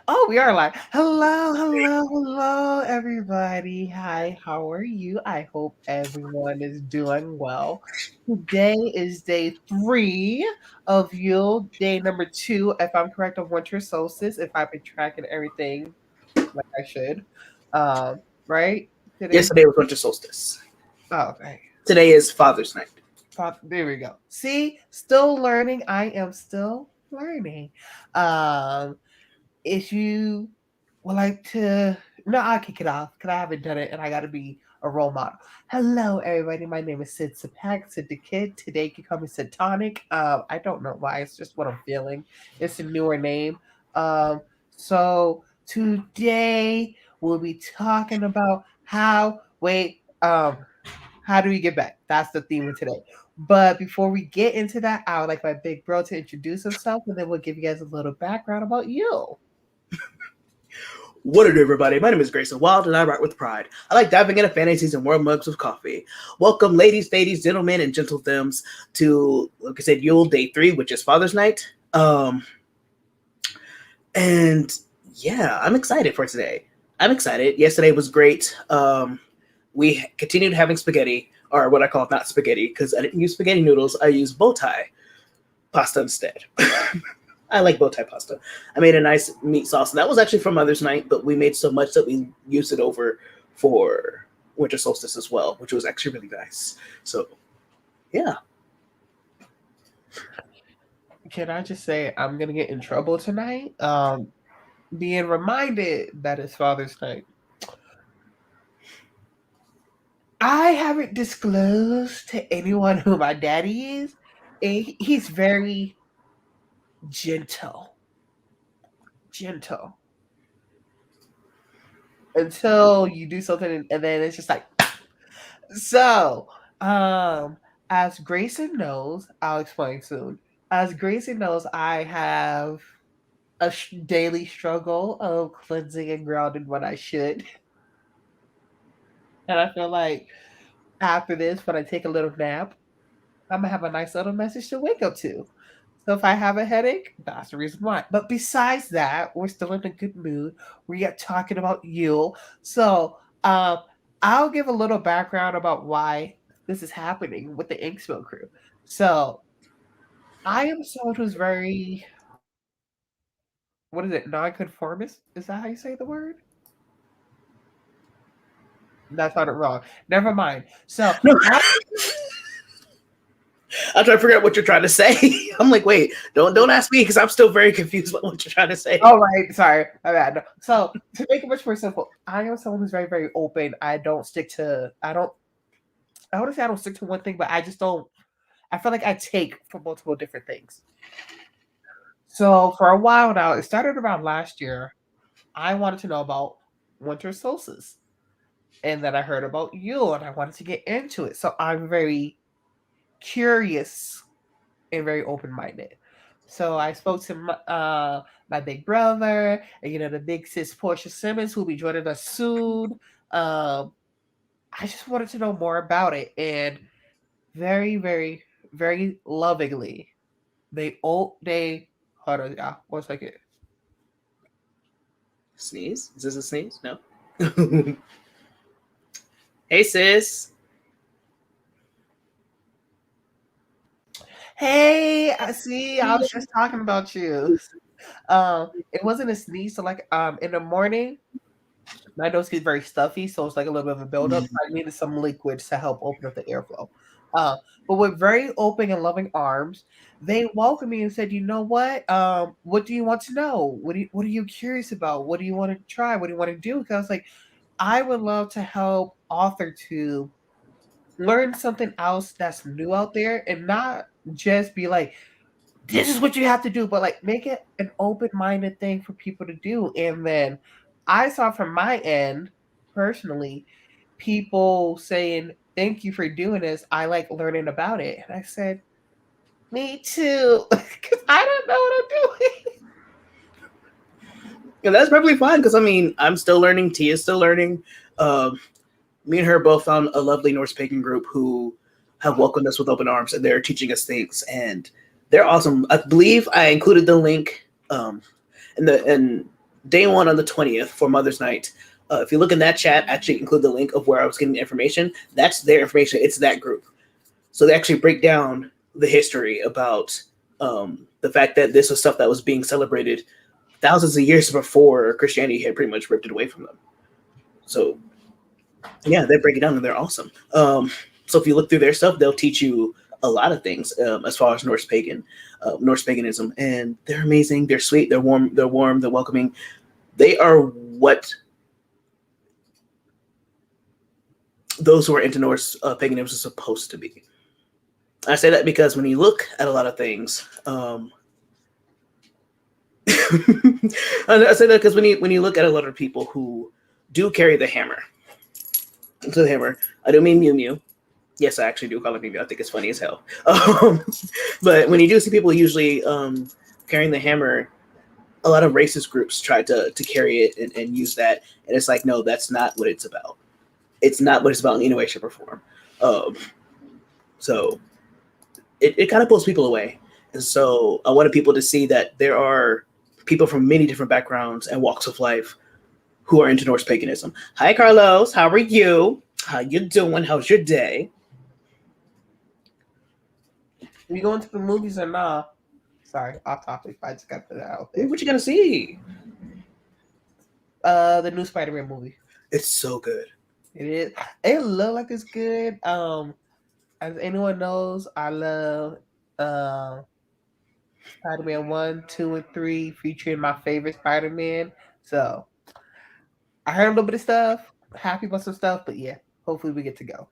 Oh, we are live. Hello, hello, hello, everybody. Hi, how are you? I hope everyone is doing well. Today is day 3 of Yule, day number 2, if I'm correct, of winter solstice, if I've been tracking everything like I should. Right? Today? Yesterday was winter solstice. Oh, okay. Today is Father's Night. There we go. See, still learning. I am still learning. Um, if you would like to, no, I'll kick it off because I haven't done it and I got to be a role model. Hello, everybody. My name is SAPAC, Sid the Kid. Today you can call me Sid Tonic. I don't know why. It's just what I'm feeling. It's a newer name. So today we'll be talking about how do we get back? That's the theme of today. But before we get into that, I would like my big bro to introduce himself and then we'll give you guys a little background about you. What it do, everybody? My name is Grayson Wild, and I write with pride. I like diving into fantasies and warm mugs of coffee. Welcome, ladies, gentlemen, and gentle thems, to, like I said, Yule Day 3, which is Father's Night. And yeah, I'm excited for today. I'm excited. Yesterday was great. We continued having spaghetti, or what I call not spaghetti, because I didn't use spaghetti noodles. I used bow tie pasta instead. I like bow tie pasta. I made a nice meat sauce, and that was actually from Mother's Night, but we made so much that we used it over for winter solstice as well, which was actually really nice. So, yeah. Can I just say I'm gonna get in trouble tonight? Being reminded that it's Father's Night. I haven't disclosed to anyone who my daddy is. He's very gentle. Gentle. Until you do something and then it's just like so. As Grayson knows, I'll explain soon. As Grayson knows, I have a daily struggle of cleansing and grounding when I should. And I feel like after this, when I take a little nap, I'm gonna have a nice little message to wake up to. So if I have a headache, that's the reason why. But besides that, we're still in a good mood. We are talking about Yule. So I'll give a little background about why this is happening with the Inkspill crew. So I am someone who's very, what is it, nonconformist? Is that how you say the word? That's not it wrong. Never mind. So No, I'm trying to figure out what you're trying to say. I'm like, wait, don't ask me because I'm still very confused about what you're trying to say. oh right, sorry, my bad. No. So to make it much more simple, I am someone who's very, very open. I don't stick to I want to say I don't stick to one thing, but I just don't. I feel like I take from multiple different things. So for a while now, it started around last year. I wanted to know about winter solstice, and then I heard about you, and I wanted to get into it. So I'm very curious and very open minded. So I spoke to my big brother, and the big sis Portia Simmons, who'll be joining us soon. Um, I just wanted to know more about it, and very, very, very lovingly, they hold on, yeah, 1 second. Sneeze? Is this a sneeze? No. Hey, sis. Hey, I see. I was just talking about you. It wasn't a sneeze. So like, in the morning, my nose gets very stuffy, so it's like a little bit of a buildup. So I needed some liquids to help open up the airflow. But with very open and loving arms, they welcomed me and said, "You know what do you want to know? What are you curious about? What do you want to try? What do you want to do?" Because I was like, I would love to help author to learn something else that's new out there and not just be like, this is what you have to do, but like make it an open minded thing for people to do. And then I saw from my end, personally, people saying, thank you for doing this. I like learning about it. And I said, me too. Because I don't know what I'm doing. Yeah, that's perfectly fine because I mean, I'm still learning. Tia's still learning. Me and her both found a lovely Norse pagan group who have welcomed us with open arms, and they're teaching us things, and they're awesome. I believe I included the link in day one on the 20th for Mother's Night. If you look in that chat, actually include the link of where I was getting the information. That's their information. It's that group. So they actually break down the history about the fact that this was stuff that was being celebrated thousands of years before Christianity had pretty much ripped it away from them. So yeah, they break it down and they're awesome. So if you look through their stuff, they'll teach you a lot of things as far as Norse paganism, and they're amazing. They're sweet. They're warm. They're welcoming. They are what those who are into Norse paganism are supposed to be. I say that because when you look at a lot of things, I say that because when you look at a lot of people who do carry the hammer, I don't mean Mew Mew. Yes, I actually do call it Mew Mew. I think it's funny as hell. But when you do see people usually carrying the hammer, a lot of racist groups try to carry it and use that, and it's like, no, that's not what it's about. It's not what it's about in any way, shape, or form. So it kind of pulls people away. And so I wanted people to see that there are people from many different backgrounds and walks of life who are into Norse paganism. Hi, Carlos. How are you? How you doing? How's your day? We going to the movies or not? Sorry, off topic. I just got to put that out there. What you gonna see? The new Spider-Man movie. It's so good. It is. It look like it's good. As anyone knows, I love Spider-Man 1, 2, and 3, featuring my favorite Spider-Man. So I heard a little bit of stuff. Happy about some stuff, but yeah, hopefully we get to go.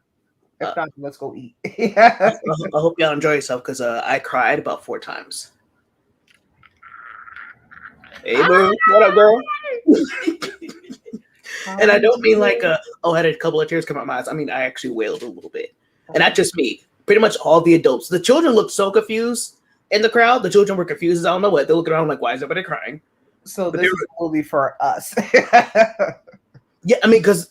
If not, let's go eat. I hope y'all enjoy yourself because I cried about 4 times. Hey, boo. What up, girl? And I don't mean like, I had a couple of tears come out my eyes. I mean, I actually wailed a little bit. And not just me. Pretty much all the adults. The children looked so confused in the crowd. The children were confused. I don't know what. They're looking around like, why is everybody crying? So this is a movie for us. Yeah, I mean, because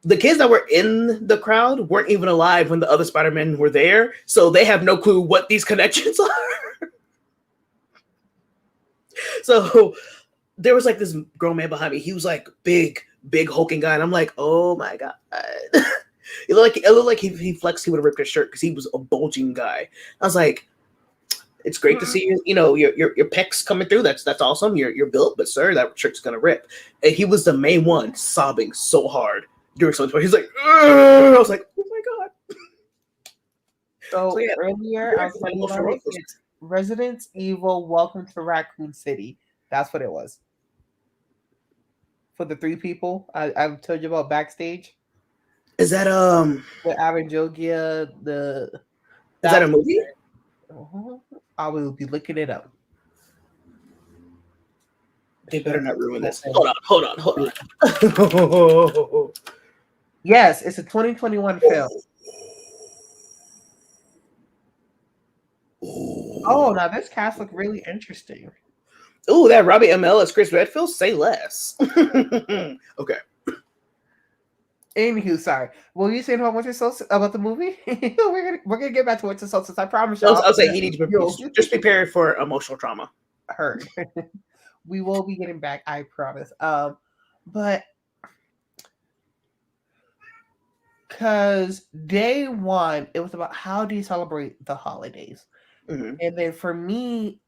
the kids that were in the crowd weren't even alive when the other Spider-Men were there. So they have no clue what these connections are. So there was like this grown man behind me. He was like big hulking guy. And I'm like, oh my God. It looked like he flexed, he would have ripped his shirt because he was a bulging guy. I was like, it's great to see your pecs coming through. That's awesome. You're built, but sir, that shirt's gonna rip. And he was the main one sobbing so hard during something. He's like, ugh! I was like, oh my God. So yeah, earlier I was telling you it's Resident Evil Welcome to Raccoon City. That's what it was. For the 3 people I told you about backstage. Is that with Aaron Jogia, is that a movie? I will be looking it up. They better not ruin this. Hold on. Yes, it's a 2021 film. Oh, now this cast look really interesting. Oh, that Robbie Amell as Chris Redfield? Say less. Okay. Anywho, sorry. Will you say about the movie? we're gonna get back to Winter Solstice. I promise you. I'll say you need to just prepare for emotional trauma. Heard. We will be getting back. I promise. But because day one, it was about how do you celebrate the holidays, and then for me,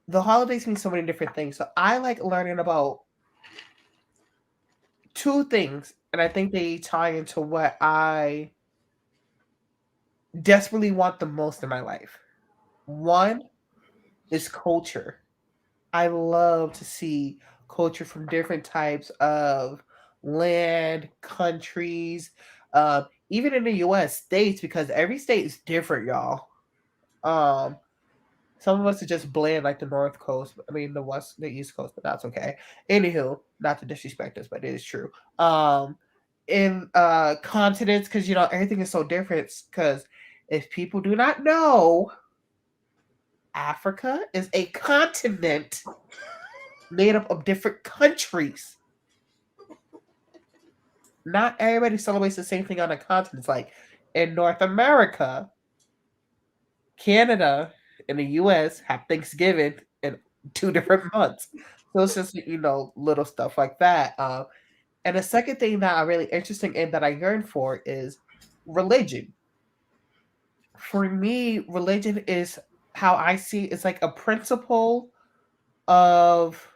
the holidays mean so many different things. So I like learning about 2 things. And I think they tie into what I desperately want the most in my life. One is culture. I love to see culture from different types of land, countries, even in the US, states, because every state is different, y'all. Some of us are just bland like the North Coast. I mean, the East Coast, but that's okay. Anywho, not to disrespect us, but it is true. In continents, because everything is so different. Because if people do not know, Africa is a continent made up of different countries. Not everybody celebrates the same thing on a continent. It's like in North America, Canada, and the US have Thanksgiving, and 2 different months. So it's just, little stuff like that. And the second thing that I'm really interested in that I yearn for is religion. For me, religion is how I see it's like a principle of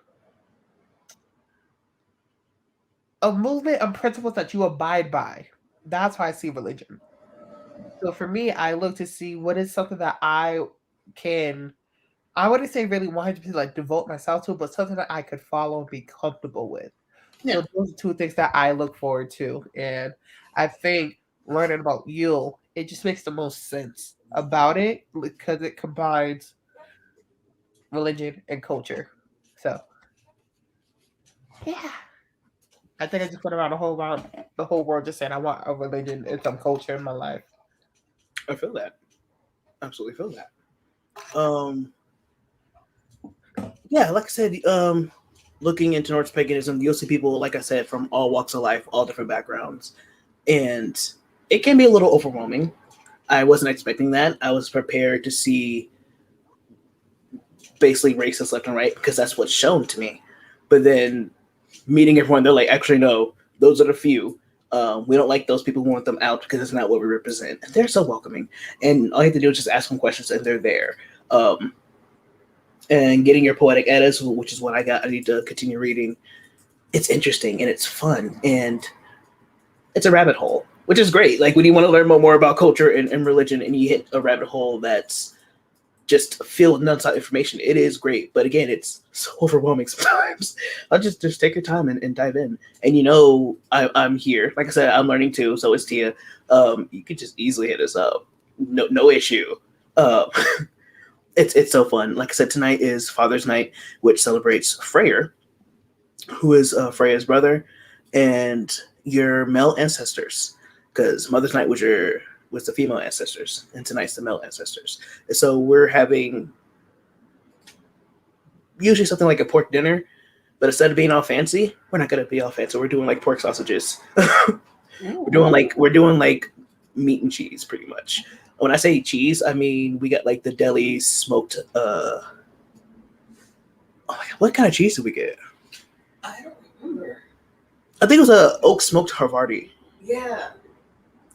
a movement of principles that you abide by. That's how I see religion. So for me, I look to see what is something that can I wouldn't say really 100% like devote myself to, but something that I could follow and be comfortable with. Yeah, So those are two things that I look forward to. And I think learning about Yule, it just makes the most sense about it because it combines religion and culture. So yeah. I think I just went around the whole world just saying I want a religion and some culture in my life. I feel that. Absolutely feel that. Um, yeah, like I said, looking into Norse paganism, you'll see people, like I said, from all walks of life, all different backgrounds, and it can be a little overwhelming. I wasn't expecting that. I was prepared to see basically racist left and right because that's what's shown to me. But then meeting everyone, they're like, actually, no, those are the few. We don't like those people. We want them out because it's not what we represent. And they're so welcoming. And all you have to do is just ask them questions, and they're there. And getting your poetic edits, which is what I got. I need to continue reading. It's interesting and it's fun and it's a rabbit hole, which is great. Like when you want to learn more about culture and religion, and you hit a rabbit hole that's just filled with nonstop information, it is great. But again, it's so overwhelming sometimes. I'll just take your time and dive in. And I'm here. Like I said, I'm learning too. So is Tia. You could just easily hit us up. No issue. Um, it's so fun. Like I said, tonight is Father's Night, which celebrates Freyr, who is Freya's brother, and your male ancestors. Because Mother's Night was the female ancestors, and tonight's the male ancestors. And so we're having usually something like a pork dinner, but instead of being all fancy, we're not gonna be all fancy. We're doing like pork sausages. We're doing like meat and cheese, pretty much. When I say cheese, I mean we got like the deli smoked. Oh my God, what kind of cheese did we get? I don't remember. I think it was a oak smoked Havarti. Yeah.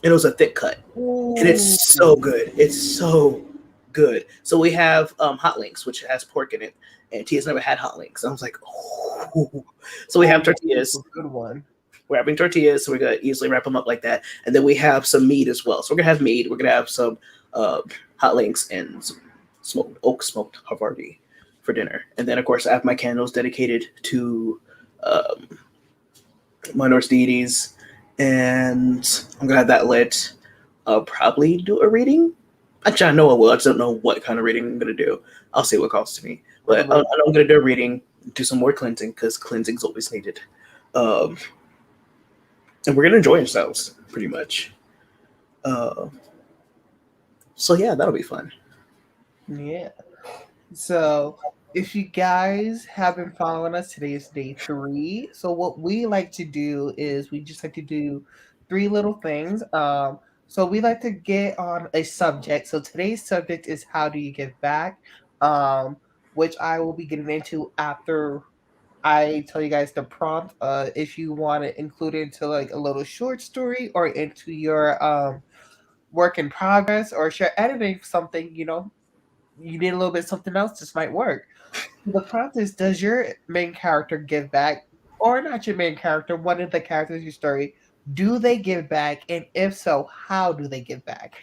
And it was a thick cut, and it's so good. It's so good. So we have hot links, which has pork in it, and Tia's never had hot links. I was like, oh. So we have tortillas. A good one. We're having tortillas, so we're gonna easily wrap them up like that, and then we have some meat as well. So we're gonna have meat. We're gonna have some hot links and some smoked Havarti for dinner, and then of course I have my candles dedicated to my Norse deities, and I'm gonna have that lit. I'll probably do a reading. Actually, I know I will. I just don't know what kind of reading I'm gonna do. I'll see what calls to me. But I'm gonna do a reading, do some more cleansing because cleansing's always needed. And we're gonna enjoy ourselves pretty much. So yeah, that'll be fun. Yeah. So, if you guys have been following us, today is day 3. So, what we like to do is we just like to do 3 little things. So we like to get on a subject. So today's subject is how do you give back, um, which I will be getting into after I tell you guys the prompt. If you want to include it into like a little short story or into your work in progress, or if you're editing something, you need a little bit of something else, this might work. The prompt is, does your main character give back? Or not your main character, one of the characters in your story, do they give back? And if so, how do they give back?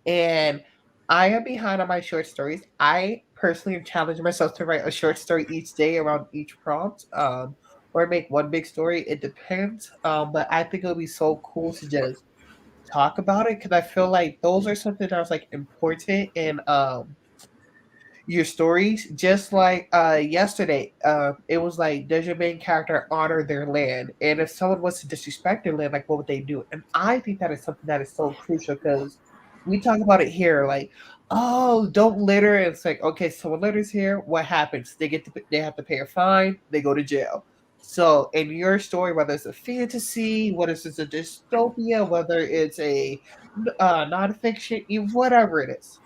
And I am behind on my short stories. I personally have challenged myself to write a short story each day around each prompt, or make one big story. It depends. But I think it would be so cool to just talk about it because I feel like those are something that was like important in your stories. Just like yesterday, it was like, does your main character honor their land? And if someone wants to disrespect their land, like what would they do? And I think that is something that is so crucial because we talk about it here, like, oh, don't litter. And it's like, okay, someone litters here, what happens? They have to pay a fine, they go to jail. So in your story, whether it's a fantasy, whether it's a dystopia, whether it's a nonfiction, whatever it is,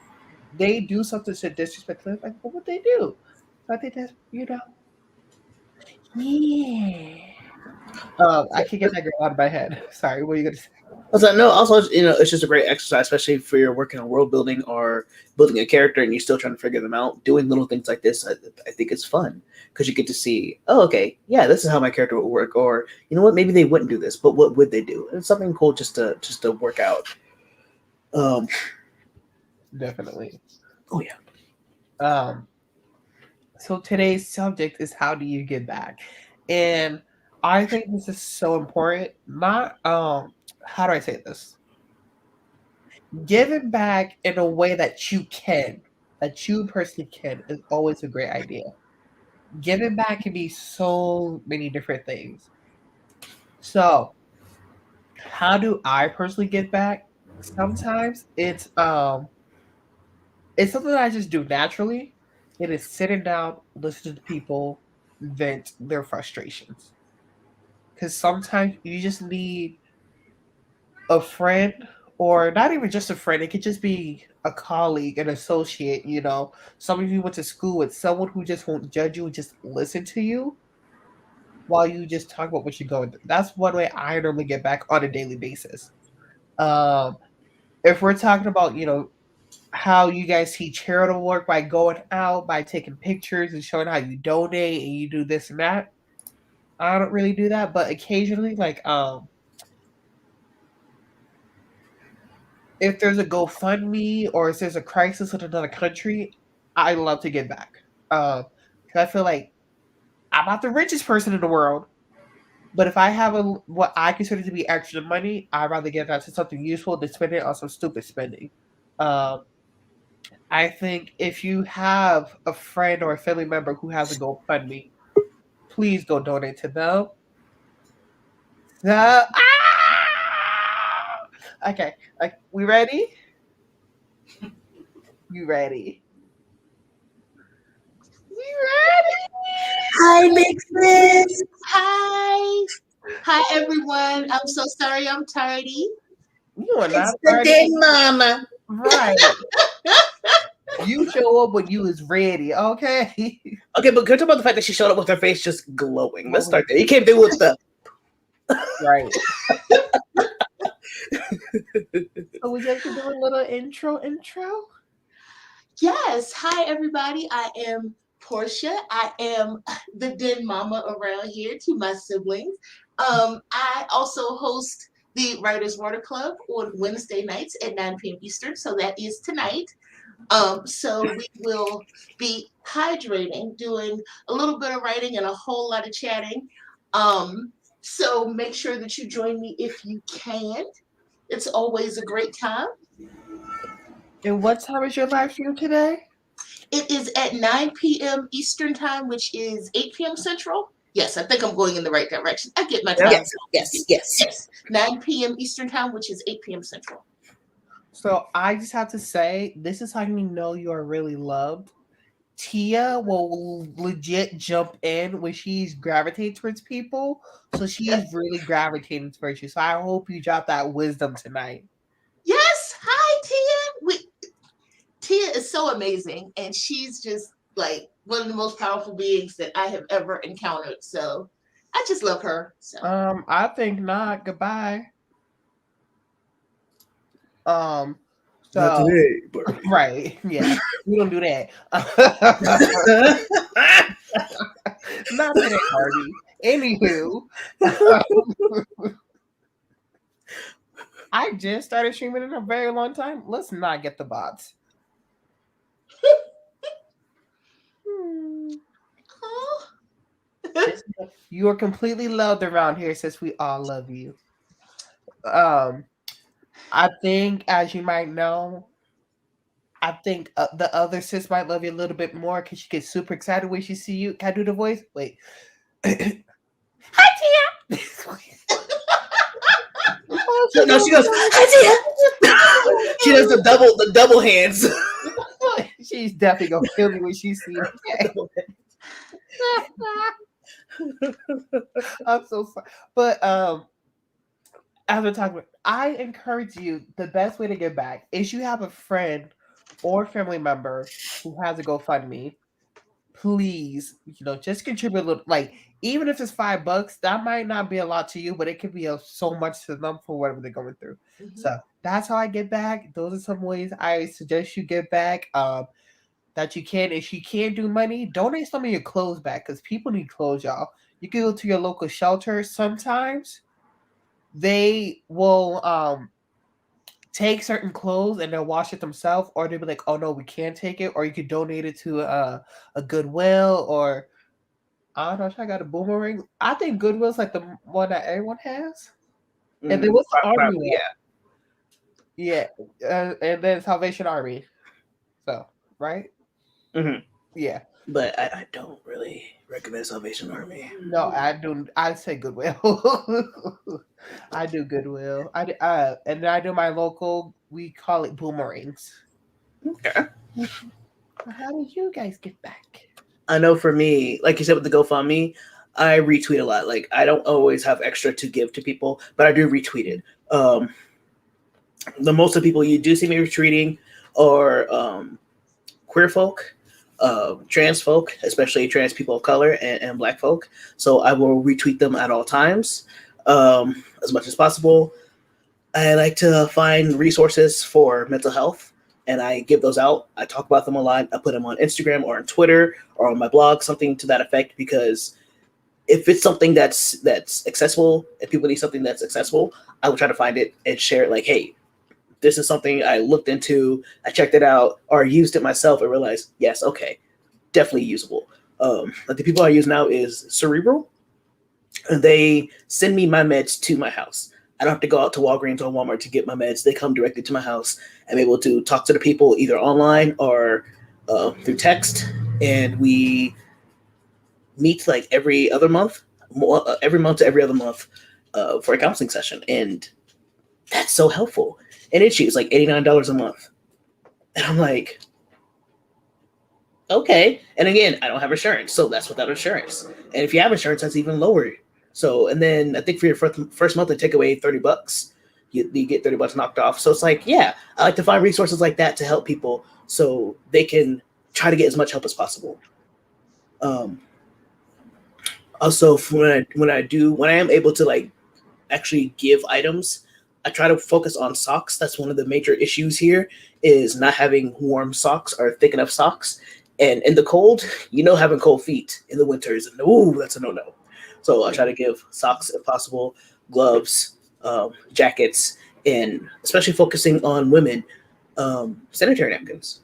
they do something to disrespect them, like what would they do? I think that's yeah. I can't get that girl out of my head. Sorry, what are you gonna say? Also, no, also, it's just a great exercise, especially if you're working on world building or building a character and you're still trying to figure them out. Doing little things like this, I think it's fun because you get to see, oh, okay, yeah, this is how my character would work, or you know what, maybe they wouldn't do this, but what would they do? It's something cool just to work out. Um, Definitely. oh yeah, Um, so today's subject is how do you give back? And I think this is so important. Not how do I say this? Giving back in a way that you personally can, is always a great idea. Giving back can be so many different things. So, how do I personally give back? Sometimes it's something that I just do naturally. It is sitting down, listening to people vent their frustrations. Because sometimes you just need a friend, or not even just a friend, it could just be a colleague, an associate, someone you went to school with, someone who just won't judge you and just listen to you while you just talk about what you're going through. That's one way I normally get back on a daily basis. Um, if we're talking about, how you guys see charitable work by going out, by taking pictures and showing how you donate and you do this and that. I don't really do that, but occasionally, like if there's a GoFundMe or if there's a crisis in another country, I love to give back. Um, 'Cause I feel like I'm not the richest person in the world, but if I have what I consider to be extra money, I'd rather give that to something useful than spend it on some stupid spending. Um, I think if you have a friend or a family member who has a GoFundMe, please go donate to them. Okay, like we ready? You ready? You Hi, Big Sis. Hi. Hi, everyone. I'm so sorry I'm tardy. ready? You are It's not the ready, day, Mama. right? You show up when you is ready, okay? okay, but good about the fact that she showed up with her face just glowing. Let's start there. You came through with the. Right. So we just do a little intro. Yes. Hi, everybody. I am Portia. I am the den mama around here to my siblings. I also host the Writers Water Club on Wednesday nights at 9 p.m. Eastern. So that is tonight. So we will be hydrating, doing a little bit of writing and a whole lot of chatting. So make sure that you join me if you can. It's always a great time. And what time is your live stream today? It is at 9 p.m. Eastern Time, which is 8 p.m. Central. Yes, I think I'm going in the right direction. I get my Yep. time. Yes. 9 p.m. Eastern Time, which is 8 p.m. Central. So I just have to say, this is how you know you are really loved. Tia will legit jump in when she's gravitating towards people. So she's really gravitating towards you. So I hope you drop that wisdom tonight. Yes. Hi, Tia. Tia is so amazing, and she's just like one of the most powerful beings that I have ever encountered. So I just love her. So I think not. Goodbye. Um, Not so today, but. right, yeah, we don't do that. Not today, Harvey. Anywho, I just started streaming in a very long time. Let's not get the bots. Hmm. oh. You are completely loved around here since we all love you. Um, I think, as you might know, I think the other sis might love you a little bit more because she gets super excited when she see you. Can I do the voice? Wait. Hi, Tia. Oh, No, she goes. I see. She does the double hands. She's definitely gonna kill me when she sees me. I'm so sorry, but as we're talking about, I encourage you. The best way to give back is you have a friend or family member who has a GoFundMe. please, just contribute a little. Like, even if it's $5, that might not be a lot to you, but it could be so much to them for whatever they're going through. So that's how I get back. Those are some ways I suggest you get back. That you can. If you can't do money, donate some of your clothes back because people need clothes, y'all. You can go to your local shelter. Sometimes they will take certain clothes and they'll wash it themselves, or they'll be like, "Oh no, we can't take it," or you could donate it to a Goodwill, or I don't know. If I got a boomerang. I think Goodwill's like the one that everyone has, and then what's the army Probably, one? Yeah, and then Salvation Army. So right, yeah. But I don't really recommend Salvation Army. No, I do. I say Goodwill. I do Goodwill. And then I do my local. We call it boomerangs. Okay. How did you guys get back? I know for me, like you said with the GoFundMe, I retweet a lot. Like I don't always have extra to give to people, but I do retweet it. The most of the people you do see me retweeting are queer folk, trans folk, especially trans people of color and Black folk. So I will retweet them at all times, as much as possible. I like to find resources for mental health, and I give those out. I talk about them a lot. I put them on Instagram or on Twitter or on my blog, something to that effect, because if it's something that's accessible, if people need something that's accessible, I will try to find it and share it. Like, hey, this is something I looked into, I checked it out, or used it myself and realized, yes, okay, definitely usable. Like the people I use now is Cerebral, and they send me my meds to my house. I don't have to go out to Walgreens or Walmart to get my meds. They come directly to my house. I'm able to talk to the people either online or through text, and we meet like every other month, every month to every other month for a counseling session, and that's so helpful. And it's cheap. It's like $89 a month, and I'm like, okay. And again, I don't have insurance, so that's without insurance. And if you have insurance, that's even lower. So, and then I think for your first month, they take away $30. You get $30 knocked off. So it's like, yeah, I like to find resources like that to help people so they can try to get as much help as possible. Also, when I am able to like actually give items, I try to focus on socks. That's one of the major issues here, is not having warm socks or thick enough socks. And in the cold, having cold feet in the winter is that's a no-no. So I try to give socks if possible, gloves, jackets, and especially focusing on women, sanitary napkins,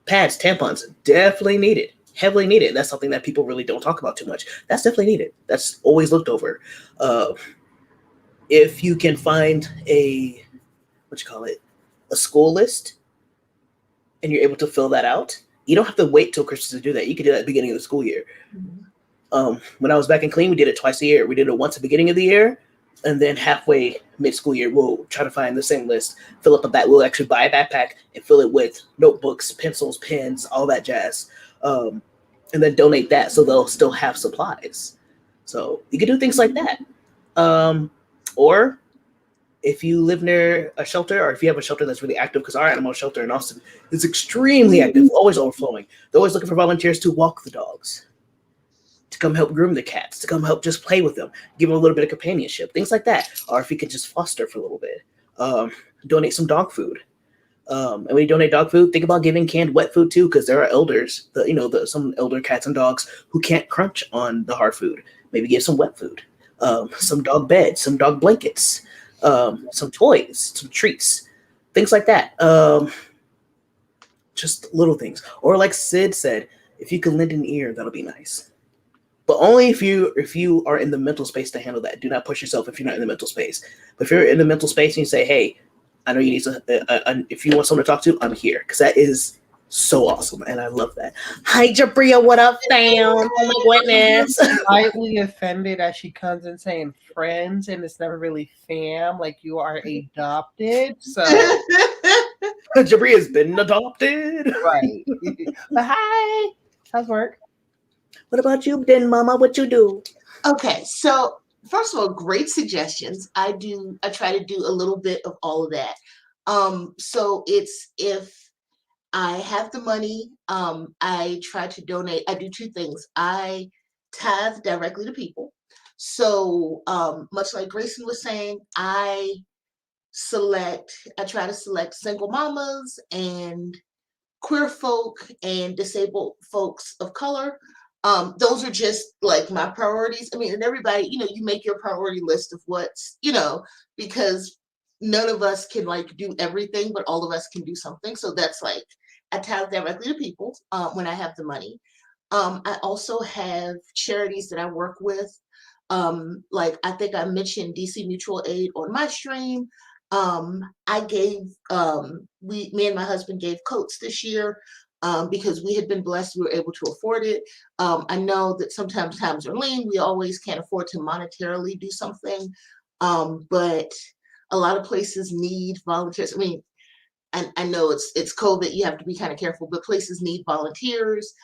pads, tampons, definitely needed, heavily needed. That's something that people really don't talk about too much. That's definitely needed. That's always looked over. If you can find a school list, and you're able to fill that out, you don't have to wait till Christmas to do that. You can do that at the beginning of the school year. When I was back in clean, we did it twice a year. We did it once at the beginning of the year, and then halfway mid-school year, we'll try to find the same list, fill up a bag. We'll actually buy a backpack and fill it with notebooks, pencils, pens, all that jazz, and then donate that so they'll still have supplies. So you can do things like that. Or if you live near a shelter, or if you have a shelter that's really active, because our animal shelter in Austin is extremely active, always overflowing. They're always looking for volunteers to walk the dogs, to come help groom the cats, to come help just play with them, give them a little bit of companionship, things like that. Or if you could just foster for a little bit, donate some dog food. And when you donate dog food, think about giving canned wet food too, because there are elders, some elder cats and dogs who can't crunch on the hard food. Maybe give some wet food, some dog beds, some dog blankets, some toys, some treats, things like that. Just little things. Or like Sid said, if you can lend an ear, that'll be nice. But only if you are in the mental space to handle that. Do not push yourself if you're not in the mental space. But if you're in the mental space and you say, hey, I know you need if you want someone to talk to, I'm here. Because that is so awesome. And I love that. Hi, Jabria. What up, fam? Oh, my goodness. Slightly offended as she comes in saying friends, and it's never really fam. Like, you are adopted. So Jabria's been adopted. Right. But hi. How's work? What about you, then, Mama? What you do? Okay, so first of all, great suggestions. I try to do a little bit of all of that. So it's if I have the money. I try to donate. I do two things. I tithe directly to people. So, much like Grayson was saying, I try to select single mamas and queer folk and disabled folks of color. Those are just like my priorities. I mean, and everybody, you make your priority list of what's, because none of us can like do everything, but all of us can do something. So that's like I tithe directly to people when I have the money. I also have charities that I work with. Like I think I mentioned DC Mutual Aid on my stream. I gave me and my husband gave coats this year because we had been blessed, we were able to afford it. I know that sometimes times are lean, we always can't afford to monetarily do something, but a lot of places need volunteers. I mean, I know it's COVID, you have to be kind of careful, but places need volunteers.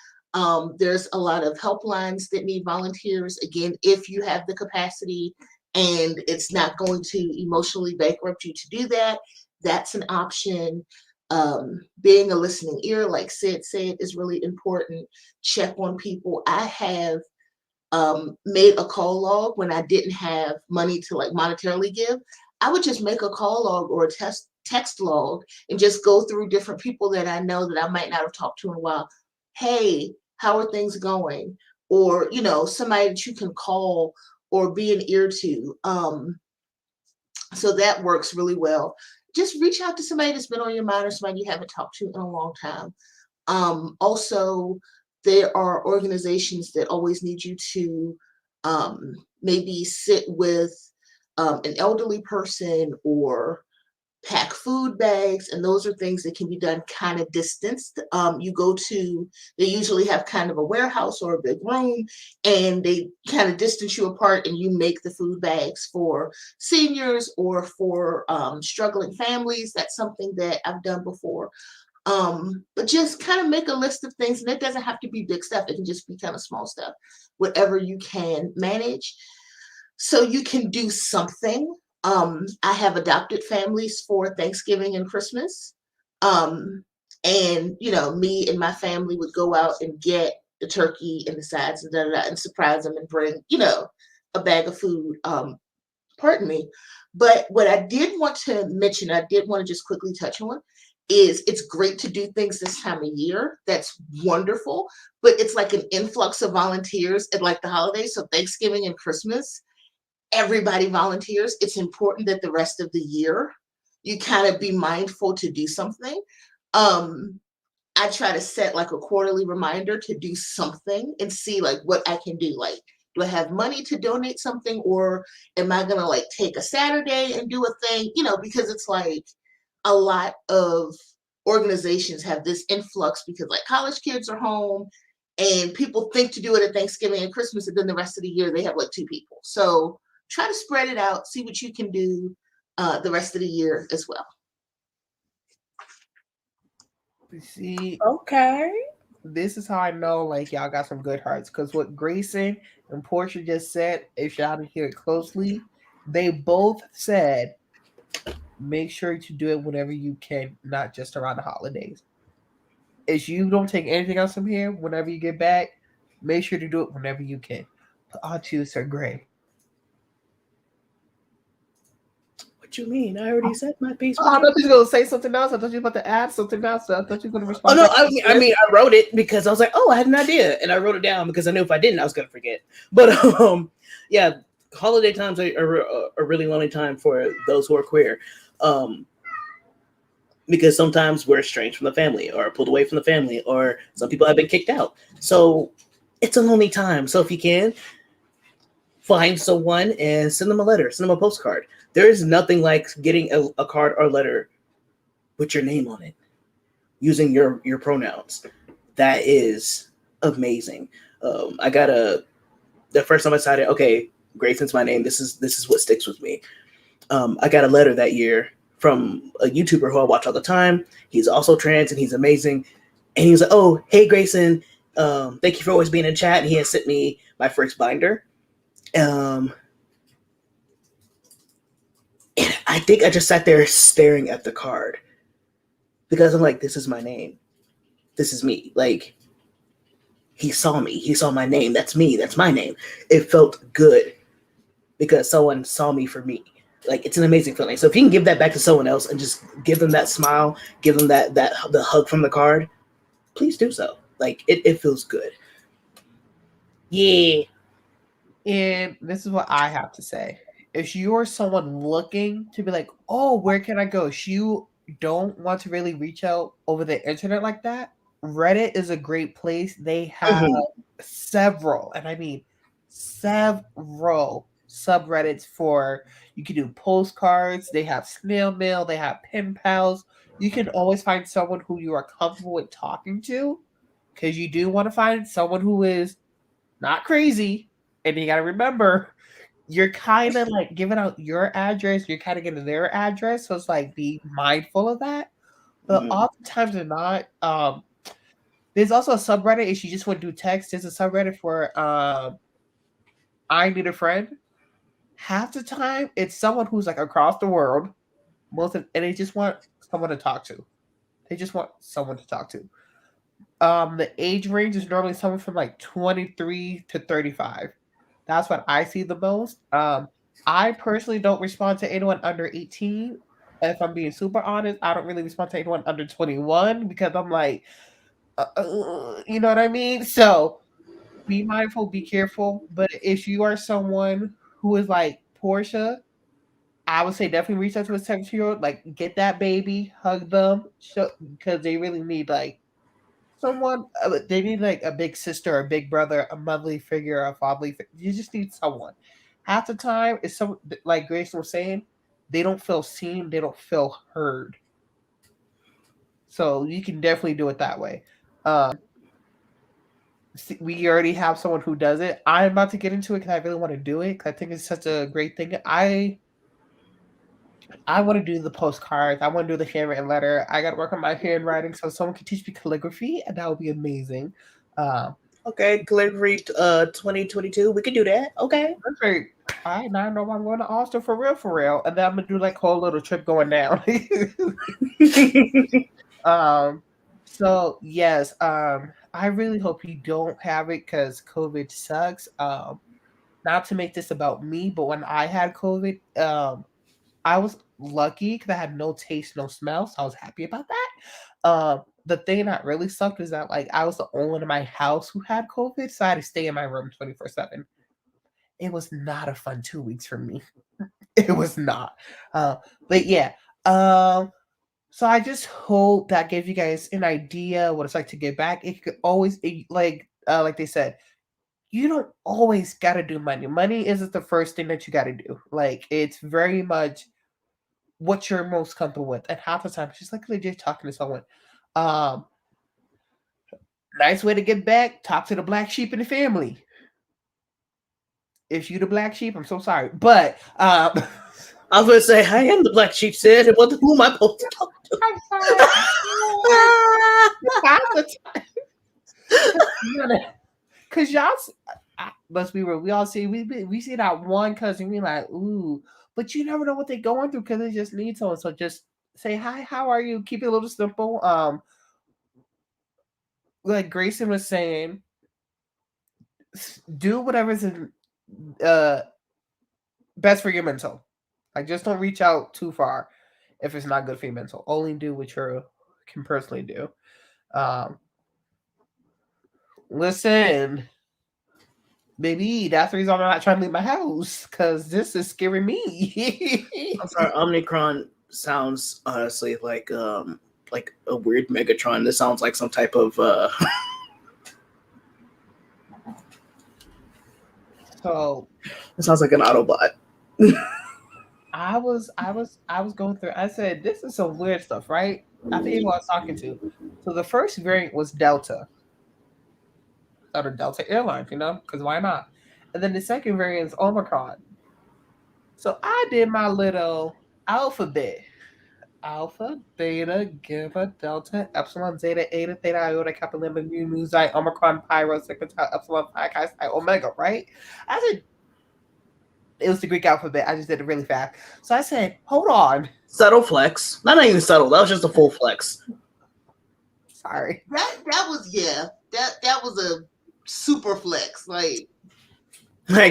There's a lot of helplines that need volunteers. Again, if you have the capacity and it's not going to emotionally bankrupt you to do that, that's an option. Being a listening ear, like Sid said, is really important. Check on people. I have made a call log when I didn't have money to like monetarily give. I would just make a call log or a text log and just go through different people that I know that I might not have talked to in a while. Hey, how are things going? Or, somebody that you can call or be an ear to. So that works really well. Just reach out to somebody that's been on your mind or somebody you haven't talked to in a long time. Also, there are organizations that always need you to maybe sit with an elderly person or pack food bags, and those are things that can be done kind of distanced. They usually have kind of a warehouse or a big room, and they kind of distance you apart, and you make the food bags for seniors or for struggling families. That's something that I've done before. But just kind of make a list of things, and it doesn't have to be big stuff. It can just be kind of small stuff, whatever you can manage. So you can do something. I have adopted families for Thanksgiving and Christmas. Um, and me and my family would go out and get the turkey and the sides and and surprise them and bring, a bag of food. Pardon me. But what I did want to mention, I did want to just quickly touch on, is it's great to do things this time of year. That's wonderful. But it's like an influx of volunteers at like the holidays. So Thanksgiving and Christmas, everybody volunteers. It's important that the rest of the year you kind of be mindful to do something. I try to set like a quarterly reminder to do something and see like what I can do. Like, do I have money to donate something, or am I gonna like take a Saturday and do a thing? Because it's like a lot of organizations have this influx because like college kids are home and people think to do it at Thanksgiving and Christmas, and then the rest of the year they have like two people. So try to spread it out, see what you can do the rest of the year as well. See, Okay. this is how I know like y'all got some good hearts. Because what Grayson and Portia just said, if y'all didn't hear it closely, they both said make sure to do it whenever you can, not just around the holidays. If you don't take anything else from here, whenever you get back, make sure to do it whenever you can. But I'll choose Sir Gray. What you mean? I already said my piece. Oh, What I you? thought you were going to say something else. I thought you were about to add something else. I thought you were going to Oh respond no! back. I wrote it because I was like, oh, I had an idea, and I wrote it down because I knew if I didn't, I was gonna forget. But yeah, holiday times are a really lonely time for those who are queer, because sometimes we're estranged from the family, or pulled away from the family, or some people have been kicked out. So it's a lonely time. So if you can, find someone and send them a letter, send them a postcard. There is nothing like getting a card or letter with your name on it, using your pronouns. That is amazing. I got the first time I decided, okay, Grayson's my name. This is what sticks with me. I got a letter that year from a YouTuber who I watch all the time. He's also trans and he's amazing. And he was like, oh, hey, Grayson, thank you for always being in chat. And he has sent me my first binder. And I think I just sat there staring at the card because I'm like, this is my name. this is me. Like, he saw me. He saw my name. That's me. That's my name. It felt good because someone saw me for me. Like, it's an amazing feeling. So if you can give that back to someone else and just give them that smile, give them that the hug from the card, please do so. Like, it feels good. Yeah. And this is what I have to say. If you are someone looking to be like, oh, where can I go? If you don't want to really reach out over the internet like that, Reddit is a great place. They have several, and I mean several subreddits for you can do postcards, they have snail mail, they have pen pals. You can always find someone who you are comfortable with talking to because you do want to find someone who is not crazy. And you got to remember, you're kind of like giving out your address, you're kind of getting their address. So it's like be mindful of that. But oftentimes they're not. There's also a subreddit if you just want to do text. There's a subreddit for I need a friend. Half the time it's someone who's like across the world. And they just want someone to talk to. They just want someone to talk to. The age range is normally someone from like 23 to 35. That's what I see the most. I personally don't respond to anyone under 18. If I'm being super honest, I don't really respond to anyone under 21 because I'm like, you know what I mean? So be mindful, be careful. But if you are someone who is like Portia, I would say definitely reach out to a 17-year-old. Like, get that baby, hug them, because they really need like someone. They need like a big sister, a big brother, a motherly figure, a fatherly figure. You just need someone. Half the time, it's some like Grace was saying, they don't feel seen, they don't feel heard. So you can definitely do it that way. We already have someone who does it. I'm about to get into it because I really want to do it because I think it's such a great thing. I want to do the postcards. I want to do the handwritten letter. I got to work on my handwriting so someone can teach me calligraphy, and that would be amazing. Okay, calligraphy 2022. We can do that. Okay. Perfect. All right, now I know I'm going to Austin for real, and then I'm gonna do like a whole little trip going down. So yes, I really hope you don't have it because COVID sucks. Not to make this about me, but when I had COVID, I was lucky because I had no taste, no smell, so I was happy about that. The thing that really sucked is that like I was the only one in my house who had COVID, so I had to stay in my room 24/7. It was not a fun 2 weeks for me. It was not. But yeah. So I just hope that gives you guys an idea what it's like to get back. It could always like they said, you don't always gotta do money. Money isn't the first thing that you gotta do. Like it's very much what you're most comfortable with. And half the time it's just like legit talking to someone. Um Nice way to get back, talk to the black sheep in the family. If you the black sheep, I'm so sorry. But I was gonna say I am the black sheep, Sid. Who am I supposed to talk to? I'm sorry. Cause y'all, let's be real. We all see we see that one cousin. We like ooh, but you never know what they're going through because they just need someone. So just say hi. How are you? Keep it a little simple. Like Grayson was saying, do whatever's uh best for your mental. Like just don't reach out too far if it's not good for your mental. Only do what you can personally do. Um, Listen, baby, that's the reason I'm not trying to leave my house because this is scaring me. I'm sorry, Omnicron sounds honestly like a weird Megatron. This sounds like some type of So it sounds like an Autobot. I was going through. I said, this is some weird stuff, right? I think who I was talking to. So the first variant was Delta, out of Delta Airlines, because why not? And then the second variant is Omicron. So I did my little alphabet. Alpha, beta, gamma, delta, epsilon, zeta, eta, theta, iota, kappa, lambda, mu, xi, omicron, pi, rho, sigma, tau, epsilon, phi, chi, psi, omega, right? I said, it was the Greek alphabet. I just did it really fast. So I said, hold on. Subtle flex. Not even subtle. That was just a full flex. Sorry. That was that was a super flex. Like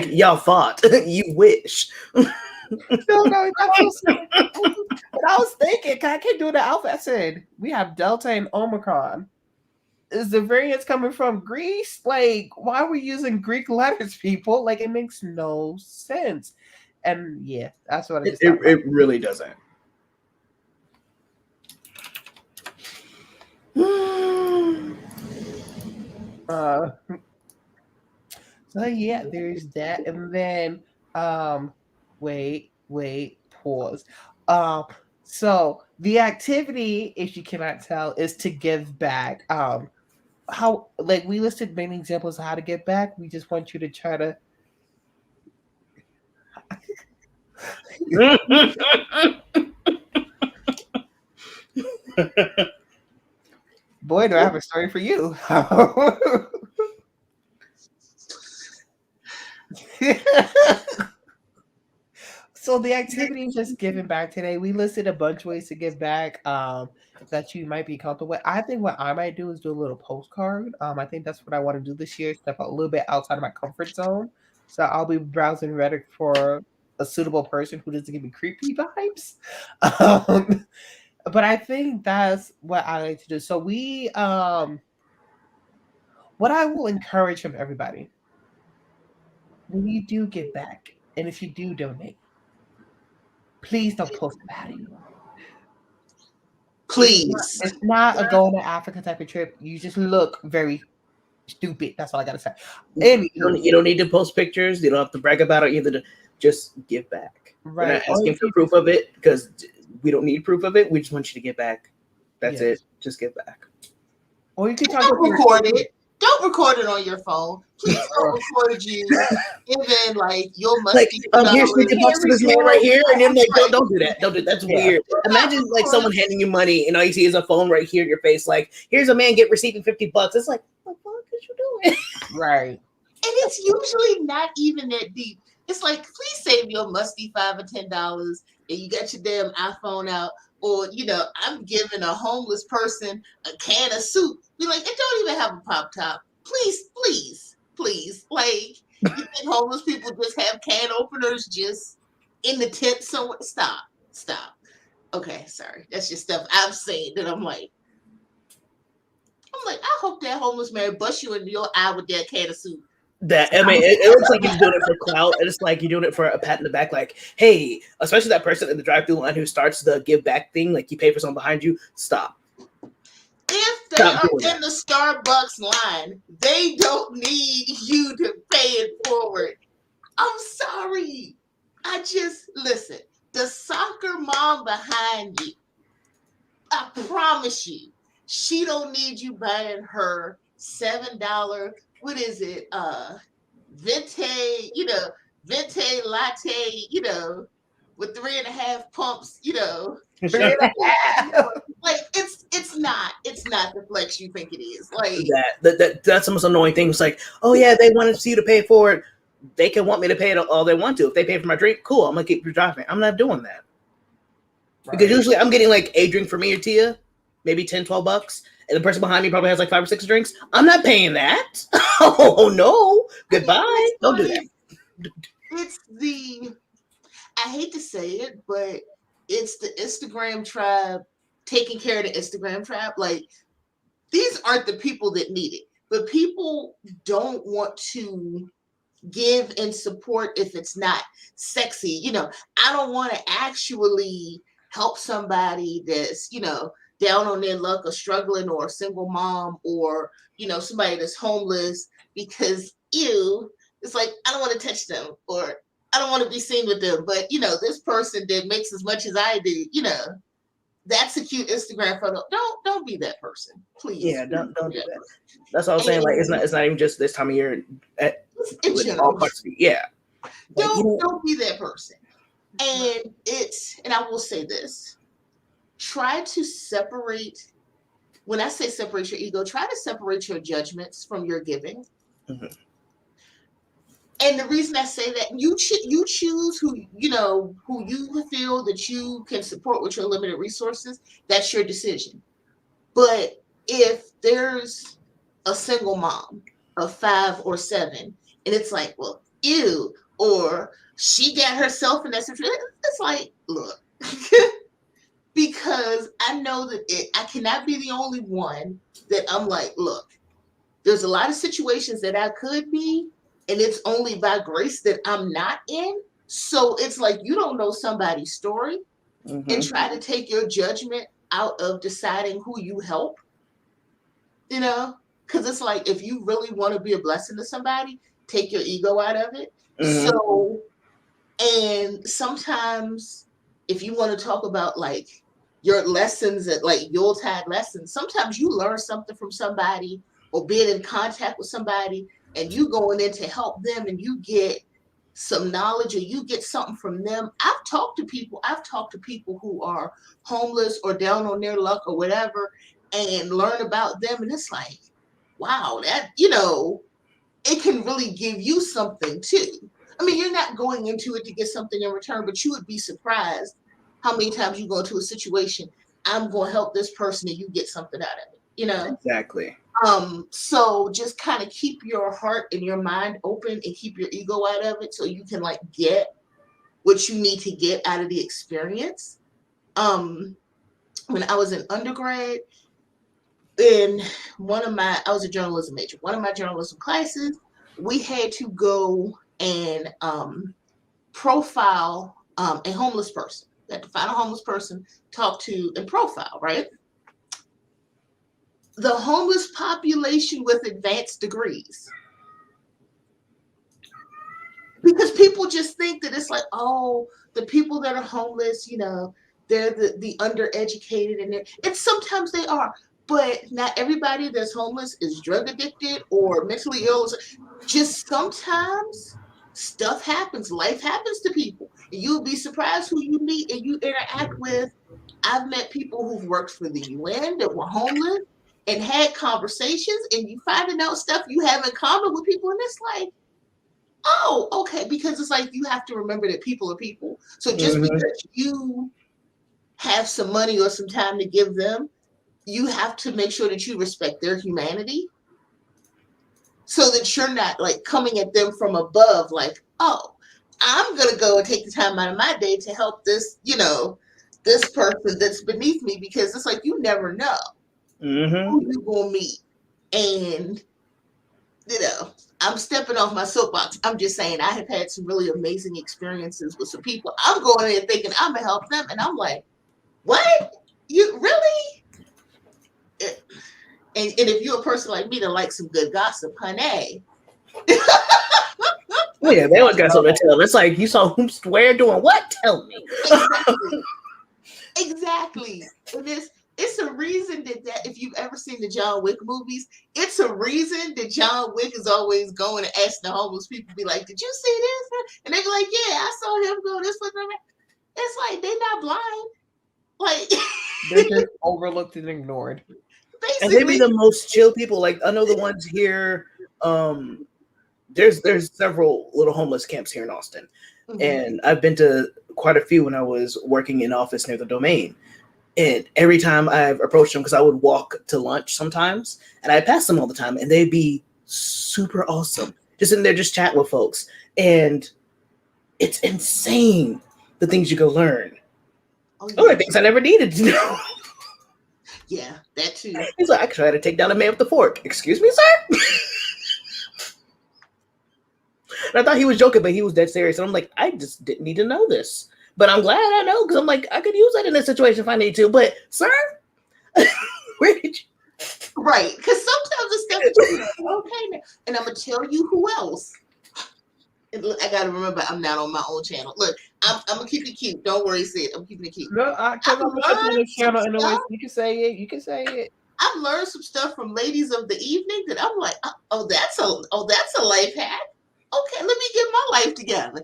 y'all fought. You wish. No, that's so silly. But I was thinking, I can't do the alpha. I said we have Delta and Omicron. Is the variants coming from Greece? Like, why are we using Greek letters, people? Like, it makes no sense. And yeah, that's what I just thought. It really doesn't. So yeah, there's that, and then wait, pause. So the activity, if you cannot tell, is to give back. How like we listed many examples of how to give back. We just want you to try to. Boy, do I have a story for you. So the activity is just giving back today. We listed a bunch of ways to give back that you might be comfortable with. I think what I might do is do a little postcard. I think that's what I want to do this year, step a little bit outside of my comfort zone. So I'll be browsing Reddit for a suitable person who doesn't give me creepy vibes. But I think that's what I like to do. So what I will encourage from everybody, when you do give back, and if you do donate, please don't post about it. please. It's not a going to Africa type of trip. You just look very stupid. That's all I gotta say. And You don't need to post pictures. You don't have to brag about it either. Just give back. right, We're not asking for proof of it because we don't need proof of it. We just want you to give back. That's it. Just give back. or you can talk Don't about record it. Don't record it on your phone. Please don't record you. Even like your musty. Here's $50 to this man right here, and then like, don't do that. Don't do that. That's Yeah. weird. Imagine like someone handing you money, and all you see is a phone right here in your face. Like, here's a man receiving $50. It's like, what the fuck is you doing? right. And it's usually not even that deep. It's like, please save your musty $5 or $10, and you got your damn iPhone out. Or, I'm giving a homeless person a can of soup. Be like, it don't even have a pop top. Please, please, please. Like, you think homeless people just have can openers just in the tent somewhere? Stop. Okay, sorry. That's just stuff I've seen that I'm like, I hope that homeless man busts you in your eye with that can of soup. It looks like you're doing it for clout. It's like you're doing it for a pat in the back. Like, hey, especially that person in the drive-through line who starts the give back thing. Like, you pay for someone behind you. Stop. If they are in the Starbucks line, they don't need you to pay it forward. I'm sorry. Listen. The soccer mom behind you, I promise you, she don't need you buying her $7. What is it? Venti, venti latte, with 3.5 pumps, like it's not the flex you think it is. Like that's the most annoying thing. It's like, oh yeah, they wanted to see you to pay for it. They can want me to pay it all they want to. If they pay for my drink, cool. I'm gonna keep driving. I'm not doing that. Right. Because usually I'm getting like a drink for me or Tia, maybe $10-$12. And the person behind me probably has like 5 or 6 drinks. I'm not paying that. Oh no. Goodbye. Don't do that. It's I hate to say it, but it's the Instagram tribe taking care of the Instagram tribe. Like, these aren't the people that need it, but people don't want to give and support if it's not sexy. I don't want to actually help somebody that's, down on their luck or struggling, or a single mom, or, somebody that's homeless, because it's like, I don't want to touch them, or I don't want to be seen with them. But, this person that makes as much as I do, that's a cute Instagram photo. Don't be that person, please. Yeah, don't do that. That's all I'm saying. Like, it's not even just this time of year. It's all parts of it. Yeah. Don't be that person. And I will say this. Try to separate, when I say separate your ego, try to separate your judgments from your giving. Mm-hmm. And the reason I say that, you choose who you feel that you can support with your limited resources. That's your decision. But if there's a single mom of 5 or 7, and it's like, well, ew, or she got herself in that situation, it's like, look, because I know that I cannot be the only one that I'm like, look, there's a lot of situations that I could be, and it's only by grace that I'm not in. So it's like you don't know somebody's story and try to take your judgment out of deciding who you help, you know? Because it's like if you really want to be a blessing to somebody, take your ego out of it. So, and sometimes if you want to talk about like your lessons at like Yuletide lessons, sometimes you learn something from somebody or being in contact with somebody and you going in to help them and you get some knowledge or you get something from them. I've talked to people who are homeless or down on their luck or whatever and learn about them. And it's like, wow, that, it can really give you something too. I mean, you're not going into it to get something in return, but you would be surprised how many times you go into a situation, I'm going to help this person and you get something out of it, Exactly. So just kind of keep your heart and your mind open and keep your ego out of it so you can like get what you need to get out of the experience. When I was in undergrad, I was a journalism major. One of my journalism classes, we had to go and profile a homeless person. We had to find a homeless person, talk to, and profile, right? The homeless population with advanced degrees. Because people just think that it's like, oh, the people that are homeless, they're the undereducated, and sometimes they are. But not everybody that's homeless is drug addicted or mentally ill. Just sometimes stuff happens. Life happens to people. And you'll be surprised who you meet and you interact with. I've met people who've worked for the UN that were homeless and had conversations, and you finding out stuff you have in common with people. And it's like, oh, okay. Because it's like you have to remember that people are people. So just because you have some money or some time to give them, you have to make sure that you respect their humanity so that you're not like coming at them from above, like, oh, I'm going to go and take the time out of my day to help this, this person that's beneath me, because it's like, you never know who you going to meet. And, I'm stepping off my soapbox. I'm just saying I have had some really amazing experiences with some people. I'm going in thinking I'm going to help them. And I'm like, what? You really? And if you're a person like me that likes some good gossip, honey. Oh yeah, they always got something to tell. It's like, you saw whom where doing what? Tell me. Exactly. And it's a reason that if you've ever seen the John Wick movies, it's a reason that John Wick is always going and asking the homeless people, be like, did you see this? And they be like, yeah, I saw him go this way. It's like, they're not blind. Like they're just overlooked and ignored. Basically. And they be the most chill people. Like, I know the ones here, there's several little homeless camps here in Austin. And I've been to quite a few when I was working in office near the Domain. And every time I've approached them, because I would walk to lunch sometimes, and I pass them all the time, and they'd be super awesome. Just in there, just chat with folks. And it's insane the things you go learn. Oh, yeah. Things I never needed to know. Yeah, that too. He's like, I try to take down a man with the fork. Excuse me, sir? And I thought he was joking, but he was dead serious. And I'm like, I just didn't need to know this. But I'm glad I know, because I'm like, I could use that in this situation if I need to. But, sir, where did you? Right, because sometimes the stuff is okay now. And I'm going to tell you who else. And look, I got to remember, I'm not on my own channel. Look, I'm going to keep it cute. Don't worry, Sid. I'm keeping it cute. No, because I'm on this channel anyways. You can say it. You can say it. I've learned some stuff from ladies of the evening that I'm like, oh, that's a life hack. Okay, let me get my life together.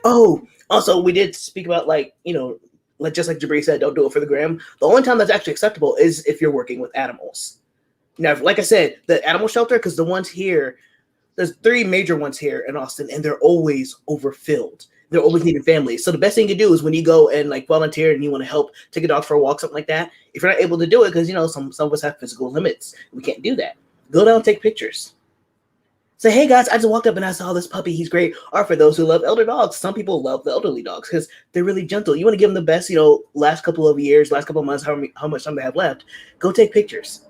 Oh, also, we did speak about, like, like just like Jabri said, don't do it for the gram. The only time that's actually acceptable is if you're working with animals. Now, like I said, the animal shelter, because the ones here, there's 3 major ones here in Austin, and they're always overfilled. They're always needing families. So the best thing you do is when you go and like volunteer and you want to help take a dog for a walk, something like that. If you're not able to do it, because some of us have physical limits, we can't do that. Go down and take pictures. Say, hey guys, I just walked up and I saw this puppy. He's great. Or for those who love elder dogs, some people love the elderly dogs because they're really gentle. You want to give them the best, last couple of years, last couple of months, how much time they have left. Go take pictures.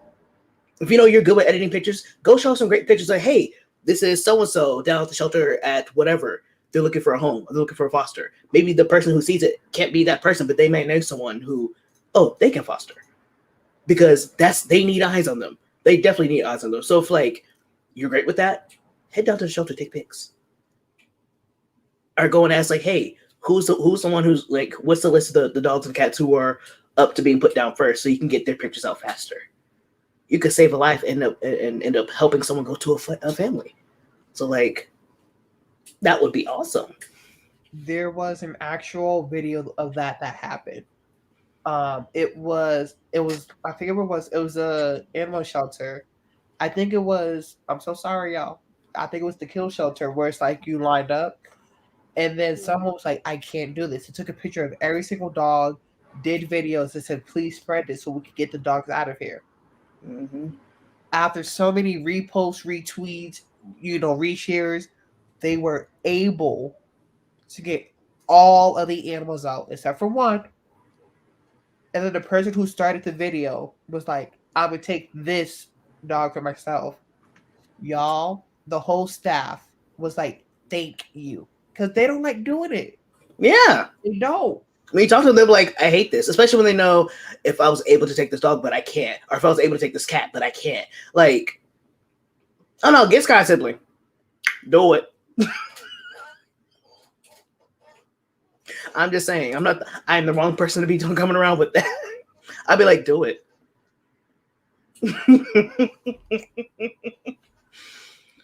If you know you're good with editing pictures, go show some great pictures. Like, hey, this is so-and-so down at the shelter at whatever. They're looking for a home. They're looking for a foster. Maybe the person who sees it can't be that person, but they may know someone who, they can foster. Because they need eyes on them. They definitely need eyes on them. So if like you're great with that, head down to the shelter, take pics. Or go and ask like, hey, who's the one who's like, what's the list of the dogs and cats who are up to being put down first, so you can get their pictures out faster. You could save a life and end up helping someone go to a family. So like, that would be awesome. There was an actual video of that happened. It was I think it was a animal shelter. I think it was, I'm so sorry y'all, I think it was the kill shelter where it's like you lined up and then someone was like, I can't do this. He took a picture of every single dog, did videos and said, please spread this so we could get the dogs out of here. Mm-hmm. After so many reposts, retweets, reshares, they were able to get all of the animals out except for one. And then the person who started the video was like, I would take this dog for myself. Y'all, the whole staff was like, thank you. Because they don't like doing it. Yeah. They don't. When you talk to them, like, I hate this, especially when they know if I was able to take this dog, but I can't, or if I was able to take this cat, but I can't. Like, oh no, get Sky Sibling. Do it. I'm just saying, I'm the wrong person to be coming around with that. I'd be like, do it.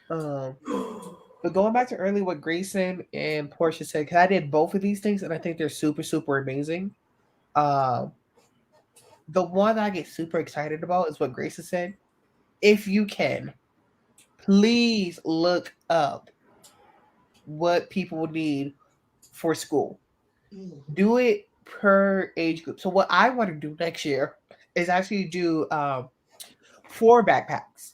But going back to earlier what Grayson and Portia said, because I did both of these things and I think they're super, super amazing. The one that I get super excited about is what Grayson said. If you can, please look up what people need for school. Do it per age group. So what I want to do next year is actually do 4 backpacks.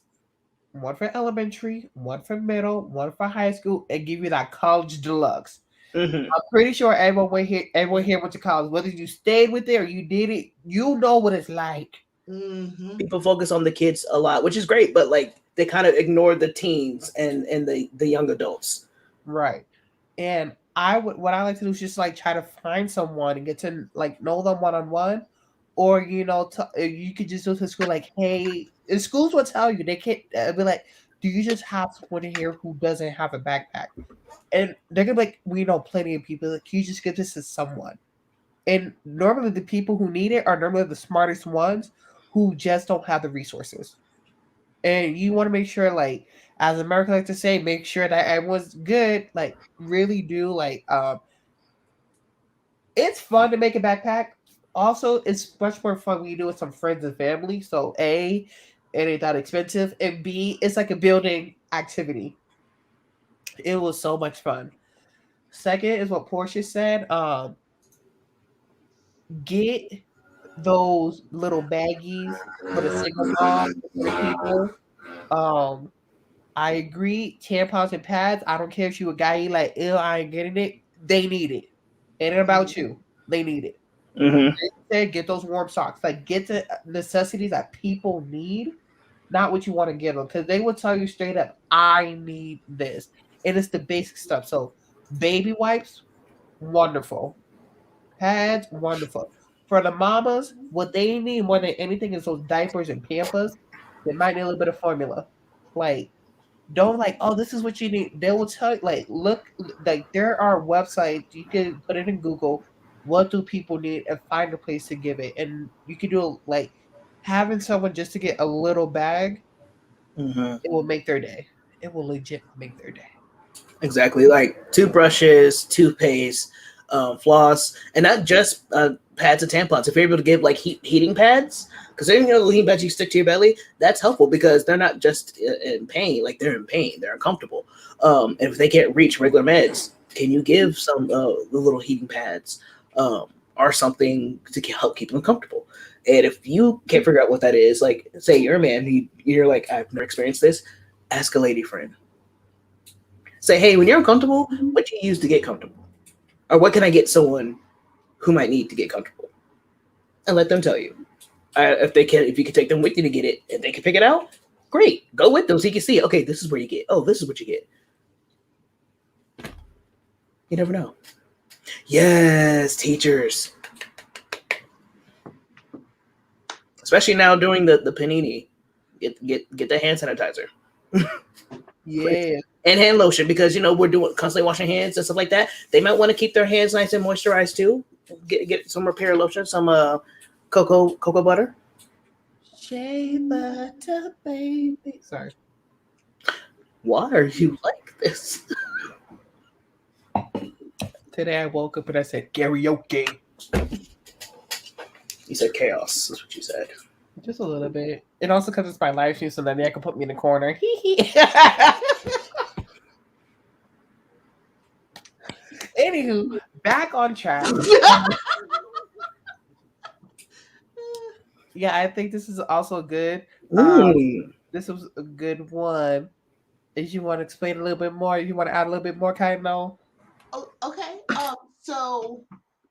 One for elementary, one for middle, one for high school, and give you that college deluxe. Mm-hmm. I'm pretty sure everyone here went to college. Whether you stayed with it or you did it, you know what it's like. Mm-hmm. People focus on the kids a lot, which is great, but like they kind of ignore the teens and the young adults. Right. And what I like to do is just like try to find someone and get to like know them one-on-one. Or you could just go to school like, hey, and schools will tell you they can't be like, do you just have someone here who doesn't have a backpack? And they're gonna be like, we know plenty of people. Like, you just give this to someone. And normally the people who need it are normally the smartest ones who just don't have the resources. And you want to make sure, like, as America like to say, make sure that everyone's good. Like, really do like it's fun to make a backpack. Also, it's much more fun when you do it with some friends and family. So A, it ain't that expensive, and B, it's like a building activity. It was so much fun. Second is what Portia said. Get those little baggies for the single mom for people. Um, I agree. Tampons and pads. I don't care if you a guy, you like, ew, I ain't getting it. They need it. It ain't about you. They need it. Mm-hmm. Say, get those warm socks. Like, get the necessities that people need, not what you want to give them. Because they will tell you straight up, I need this. And it's the basic stuff. So, baby wipes, wonderful. Pads, wonderful. For the mamas, what they need more than anything is those diapers and pampers. They might need a little bit of formula. Like, don't like, oh, this is what you need. They will tell you, like, look, like, there are websites, you can put it in Google, what do people need, and find a place to give it. And you can do, like, having someone just to get a little bag, Mm-hmm. it will make their day. It will legit make their day. Exactly. Like toothbrushes, toothpaste, floss, and not just pads and tampons. If you're able to give like heating pads, because the heating pads you stick to your belly, that's helpful because they're not just in pain, like they're in pain, they're uncomfortable. And if they can't reach regular meds, Can you give some the little heating pads or something to help keep them comfortable? And if you can't figure out what that is, like say you're a man, you're like, I've never experienced this, ask a lady friend. Say, hey, when you're uncomfortable, what do you use to get comfortable? Or what can I get someone who might need to get comfortable? And let them tell you. If you can take them with you to get it, and they can pick it out, great. Go with them so you can see. Okay, this is where you get. Oh, this is what you get. You never know. Yes, teachers. Especially now during the panini, get the hand sanitizer. Yeah. And hand lotion, because we're doing constantly washing hands and stuff like that. They might want to keep their hands nice and moisturized too. Get some repair lotion, some cocoa butter. Shea butter, baby. Sorry. Why are you like this? Today I woke up and I said karaoke. You said chaos. That's what you said. Just a little bit. And also because it's my live stream, so then they can put me in the corner. Anywho, back on track. Yeah, I think this is also good. This was a good one. If you want to explain a little bit more, you want to add a little bit more, Kaino? Oh, okay. So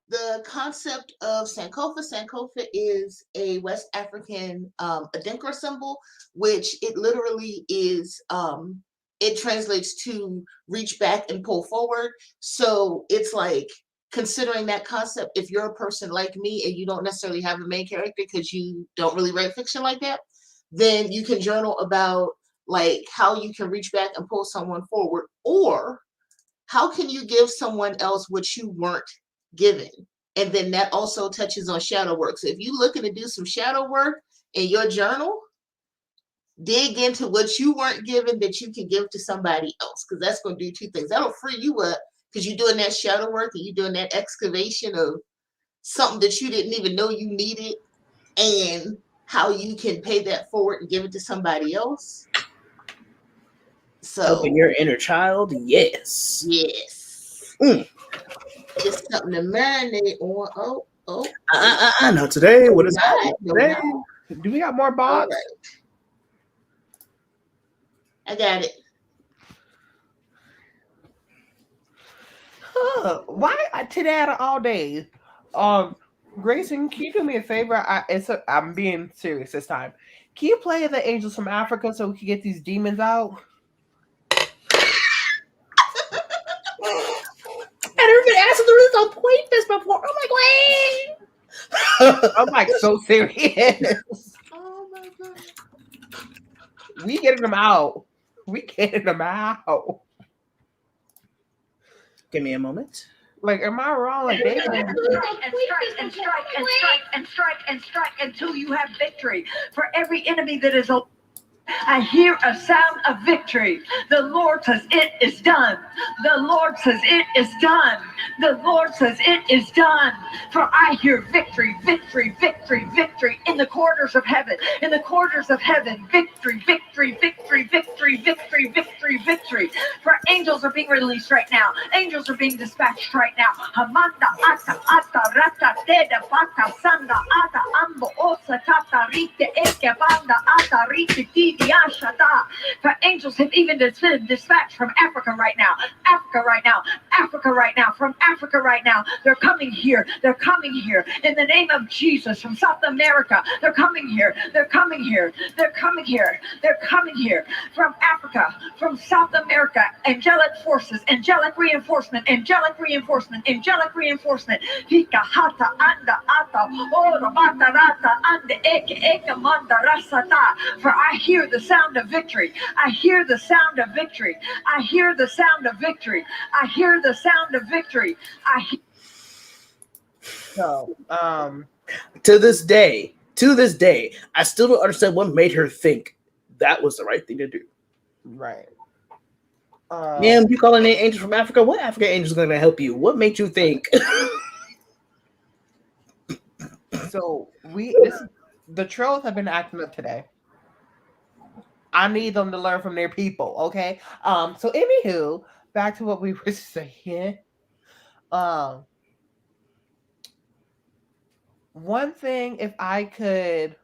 the concept of Sankofa is a West African Adinkra symbol, which it literally is. It translates to reach back and pull forward. So it's like, considering that concept, if you're a person like me and you don't necessarily have a main character because you don't really write fiction like that, then you can journal about like how you can reach back and pull someone forward, or how can you give someone else what you weren't given. And then that also touches on shadow work. So if you're looking to do some shadow work in your journal, dig into what you weren't given that you can give to somebody else, because that's going to do two things. That'll free you up because you're doing that shadow work and you're doing that excavation of something that you didn't even know you needed, and how you can pay that forward and give it to somebody else. So helping your inner child, yes. Just something to marinate on. I know today. What is that? Today? Do we got more bots? I got it. Why today out of all days? Grayson, can you do me a favor? I'm being serious this time. Can you play the Angels from Africa so we can get these demons out? I never been asked to do this on Point Fest before. I'm like, wait. I'm like so serious. Oh my god. We getting them out. Give me a moment. Like, am I wrong? Like, they and strike until you have victory. For every enemy that is I hear a sound of victory. The Lord says it is done. The Lord says it is done. The Lord says it is done. For I hear victory, victory, victory, victory in the corridors of heaven. In the corridors of heaven, victory, victory, victory, victory, victory, victory, victory. For angels are being released right now. Angels are being dispatched right now. Hamanda ata ata rata teda pata sanda ata ambo osa tata rite eke banda ata rite ti. For angels have even been dispatched from Africa right now. Africa right now. Africa right now. From Africa right now. They're coming here. They're coming here. In the name of Jesus. From South America. They're coming here. They're coming here. They're coming here. They're coming here. From Africa. From South America. Angelic forces. Angelic reinforcement. Angelic reinforcement. Angelic reinforcement. Hika hata anda ata. Ora bata rata ande eke eke manda rasata. For I hear the sound of victory. I hear the sound of victory. I hear the sound of victory. I hear the sound of victory. So, to this day, I still don't understand what made her think that was the right thing to do. Right. Ma'am, you calling an angel from Africa? What African angel is going to help you? What made you think? So the trolls have been acting up today. I need them to learn from their people, okay? So anywho, back to what we were saying. Um, one thing, if I could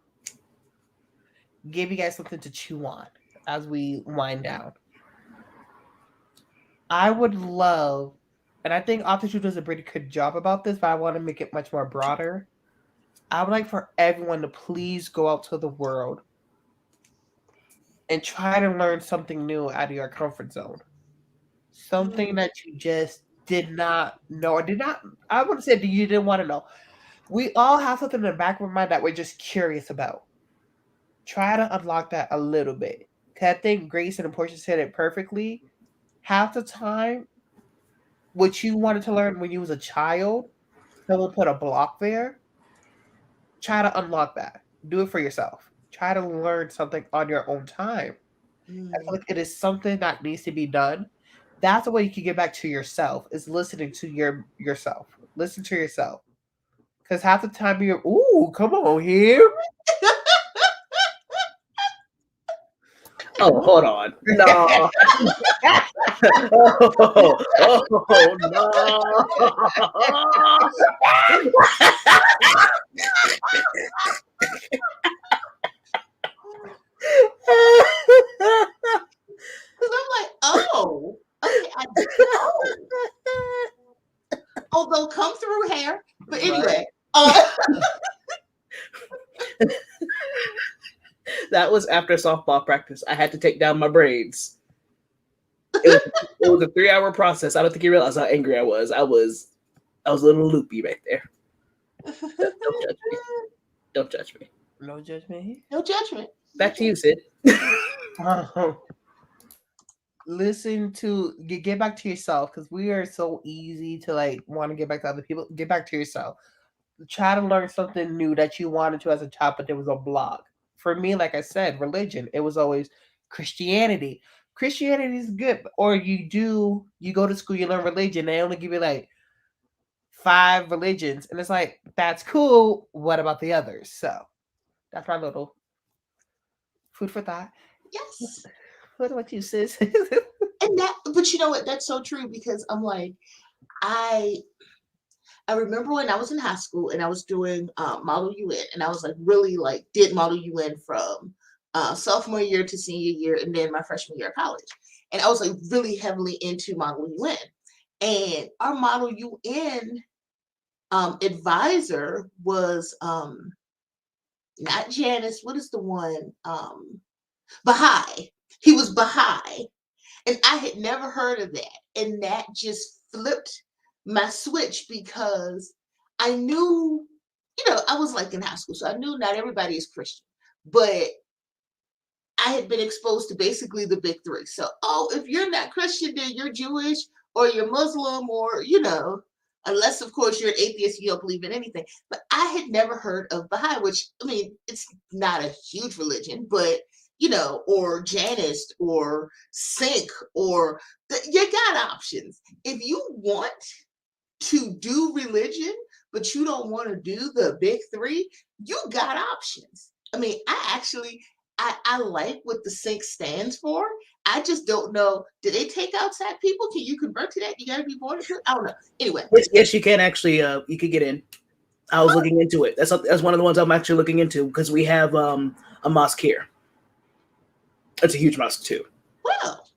give you guys something to chew on as we wind down, I would love, and I think Altitude does a pretty good job about this, but I want to make it much more broader. I would like for everyone to please go out to the world and try to learn something new out of your comfort zone. Something that you just did not know or did not, I wouldn't say that you didn't want to know. We all have something in the back of our mind that we're just curious about. Try to unlock that a little bit. Because I think Grace and Portia said it perfectly. Half the time, what you wanted to learn when you was a child, someone put a block there. Try to unlock that. Do it for yourself. Try to learn something on your own time. I feel like it is something that needs to be done. That's the way you can get back to yourself, is listening to yourself. Listen to yourself. Because half the time you're, ooh, come on here. Oh, hold on. No. No. Because I'm like, oh, okay, although come through hair, but anyway. That was after softball practice. I had to take down my braids. It was a 3-hour process. I don't think you realized how angry I was. I was a little loopy right there. Don't judge me. Don't judge me. No judgment. No judgment. Back to you, Sid. Listen to get back to yourself, because we are so easy to like want to get back to other people. Get back to yourself. Try to learn something new that you wanted to as a child, but there was a block. For me, like I said, religion. It was always Christianity. Christianity is good, or you go to school, you learn religion. They only give you like 5 religions, and it's like, that's cool. What about the others? So that's my little food for thought. Yes. What about you, sis? And but you know what? That's so true, because I'm like, I remember when I was in high school and I was doing Model UN, and I was like really like did Model UN from sophomore year to senior year, and then my freshman year of college. And I was like really heavily into Model UN. And our Model UN advisor was not Janice. What is the one? Baha'i. He was Baha'i. And I had never heard of that. And that just flipped my switch, because I knew, I was like in high school, so I knew not everybody is Christian. But I had been exposed to basically the big 3. So, if you're not Christian, then you're Jewish or you're Muslim, or, unless, of course, you're an atheist, you don't believe in anything. But I had never heard of Baha'i, which, I mean, it's not a huge religion, but, or Janist or Sikh, or you got options. If you want to do religion, but you don't want to do the big 3, you got options. I mean, I like what the Sikh stands for. I just don't know. Did they take outside people? Can you convert to that? You got to be born into it? I don't know. Anyway. Yes, you can actually. You could get in. I was looking into it. That's one of the ones I'm actually looking into, because we have a mosque here. It's a huge mosque too. Well,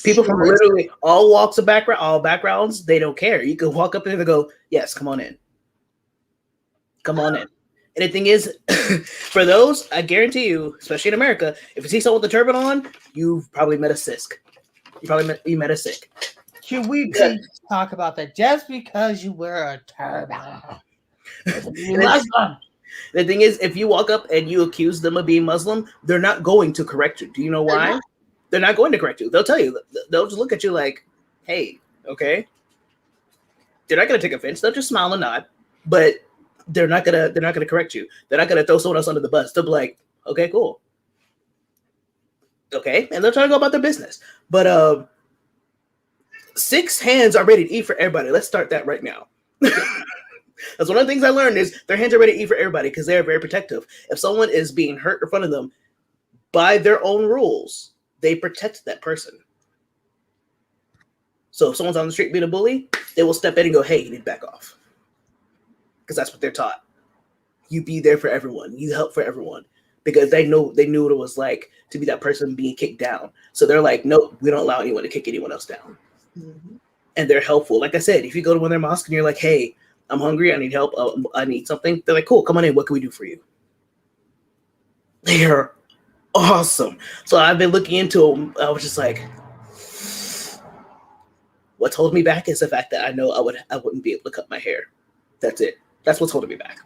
people from literally all walks of background, all backgrounds, they don't care. You can walk up there and go, "Yes, come on in. Come on in." And the thing is, for those, I guarantee you, especially in America, if you see someone with a turban on, you've probably met a Sikh. You met a Sikh. Can we please talk about that? Just because you wear a turban, Muslim. The thing is, if you walk up and you accuse them of being Muslim, they're not going to correct you. Do you know why? They're not going to correct you. They'll tell you. They'll just look at you like, "Hey, okay." They're not going to take offense. They'll just smile and nod, but they're not gonna correct you. They're not gonna throw someone else under the bus. They'll be like, "Okay, cool, okay," and they'll try to go about their business. But 6 hands are ready to eat for everybody. Let's start that right now. That's one of the things I learned, is their hands are ready to eat for everybody, because they are very protective. If someone is being hurt in front of them, by their own rules, they protect that person. So if someone's on the street being a bully, they will step in and go, hey, you need to back off. Because that's what they're taught. You be there for everyone. You help for everyone. Because they knew what it was like to be that person being kicked down. So they're like, nope, we don't allow anyone to kick anyone else down. Mm-hmm. And they're helpful. Like I said, if you go to one of their mosques and you're like, hey, I'm hungry, I need help, I need something. They're like, cool, come on in. What can we do for you? They're awesome. So I've been looking into them. I was just like, what's holding me back is the fact that I know I wouldn't be able to cut my hair. That's it. That's what's holding me back.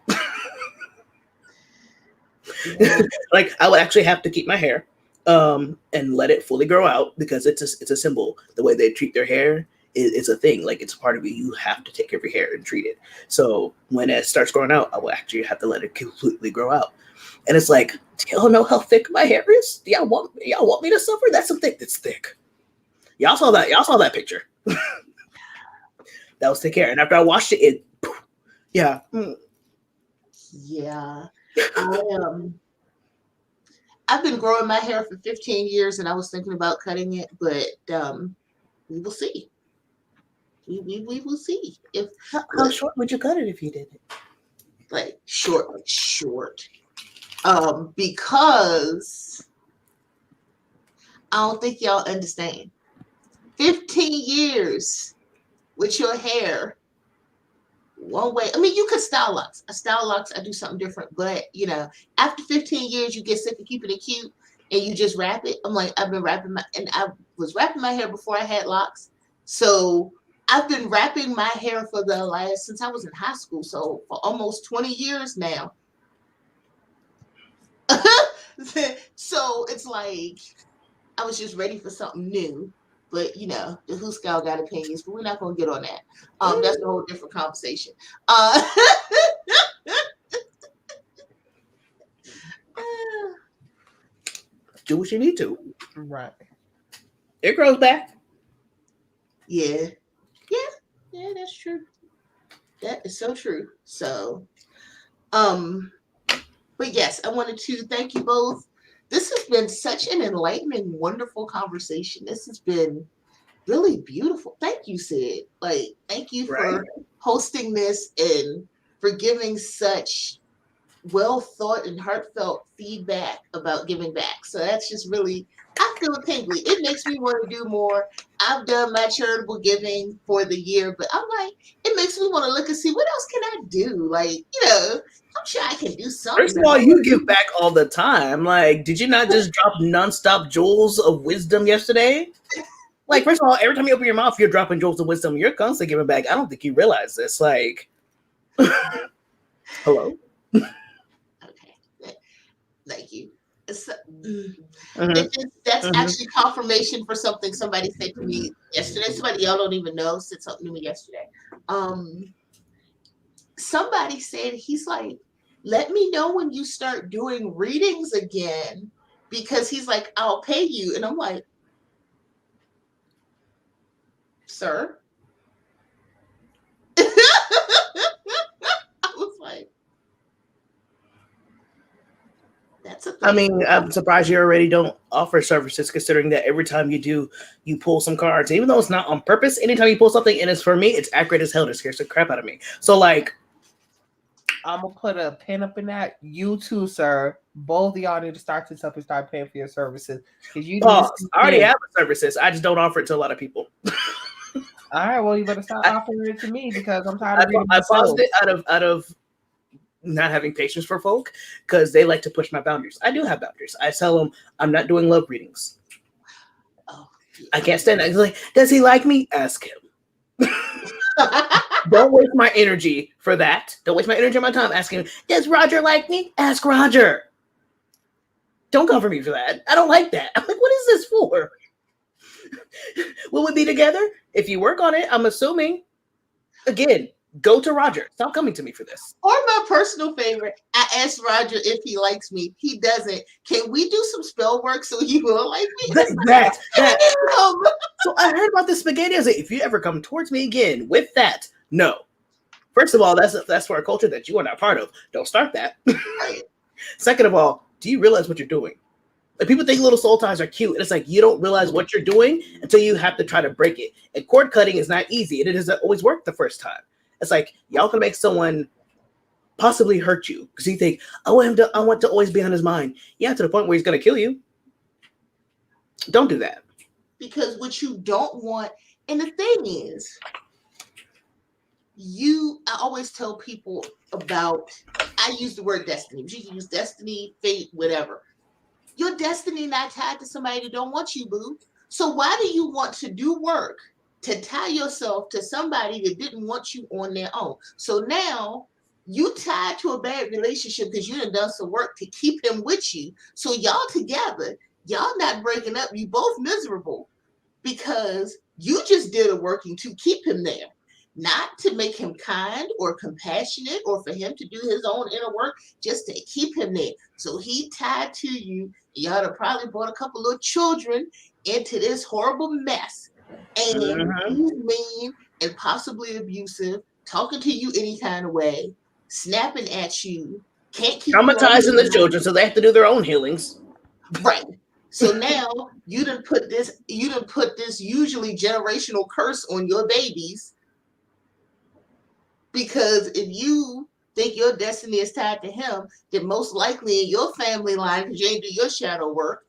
Like I would actually have to keep my hair and let it fully grow out because it's a symbol. The way they treat their hair is a thing. Like it's part of you. You have to take care of your hair and treat it. So when it starts growing out, I will actually have to let it completely grow out. And it's like, do y'all know how thick my hair is? Do y'all want me to suffer? That's thick. Y'all saw that picture. That was thick hair. And after I washed it, yeah. Yeah. I've been growing my hair for 15 years and I was thinking about cutting it, but we will see. We will see. If How short would you cut it if you did it? Like short. Because I don't think y'all understand. 15 years with your hair one way. I mean, you could style locks. I do something different, but after 15 years, you get sick of keeping it cute and you just wrap it. I'm like, I was wrapping my hair before I had locks. So I've been wrapping my hair since I was in high school. So for almost 20 years now. So it's like, I was just ready for something new. But the Who Scout got opinions, but we're not gonna get on that. That's a whole different conversation. Do what you need to. Right. It grows back. Yeah, that's true. That is so true. So, but yes, I wanted to thank you both. This has been such an enlightening, wonderful conversation. This has been really beautiful. Thank you, Sid. Thank you for hosting this and for giving such well thought and heartfelt feedback about giving back. So that's just really, I feel tingly. It makes me want to do more. I've done my charitable giving for the year, but I'm like, it makes me want to look and see what else can I do? I'm sure I can do something. First of all, you give back all the time. Like, did you not just drop nonstop jewels of wisdom yesterday? Like, first of all, every time you open your mouth, you're dropping jewels of wisdom. You're constantly giving back. I don't think you realize this. Like, hello? Okay. Thank you. That's actually confirmation for something somebody said to me yesterday. Somebody y'all don't even know said something to me yesterday. Somebody said, he's like, let me know when you start doing readings again, because he's like, I'll pay you. And I'm like, sir? I was like, that's a thing. I mean, I'm surprised you already don't offer services, considering that every time you do, you pull some cards. Even though it's not on purpose, anytime you pull something and it's for me, it's accurate as hell to scare the crap out of me. So, like, I'm gonna put a pin up in that. You too, sir. Both of y'all need to start this up and start paying for your services. I already have the services. I just don't offer it to a lot of people. All right, well, you better start offering it to me because I'm tired of reading. I paused it out of not having patience for folk because they like to push my boundaries. I do have boundaries. I tell them I'm not doing love readings. Oh, yeah. I can't stand that. He's like, does he like me? Ask him. Don't waste my energy for that. Don't waste my energy and my time asking, does Roger like me? Ask Roger. Don't come for me for that. I don't like that. I'm like, what is this for? Will we be together? If you work on it, I'm assuming. Again, go to Roger. Stop coming to me for this. Or my personal favorite, I asked Roger if he likes me. He doesn't. Can we do some spell work so he will like me? That. So I heard about the spaghetti. I was like, if you ever come towards me again with that, no. First of all, that's for a culture that you are not part of. Don't start that. Second of all, do you realize what you're doing? Like people think little soul ties are cute, and it's like you don't realize what you're doing until you have to try to break it. And cord cutting is not easy, and it doesn't always work the first time. It's like y'all can make someone possibly hurt you because you think, I want to always be on his mind. Yeah, to the point where he's gonna kill you. Don't do that. Because what you don't want, and the thing is, I always tell people about, I use the word destiny, but you can use destiny, fate, whatever. Your destiny not tied to somebody that don't want you, boo. So why do you want to do work to tie yourself to somebody that didn't want you on their own? So now you tied to a bad relationship because you done some work to keep him with you. So y'all together, y'all not breaking up. You both miserable because you just did a working to keep him there. Not to make him kind or compassionate or for him to do his own inner work, just to keep him there. So he tied to you. Y'all have probably brought a couple of children into this horrible mess. And he's mean and possibly abusive, talking to you any kind of way, snapping at you, can't keep traumatizing the children, so they have to do their own healings. Right. So now you done put this usually generational curse on your babies. Because if you think your destiny is tied to him, then most likely in your family line, because you ain't do your shadow work,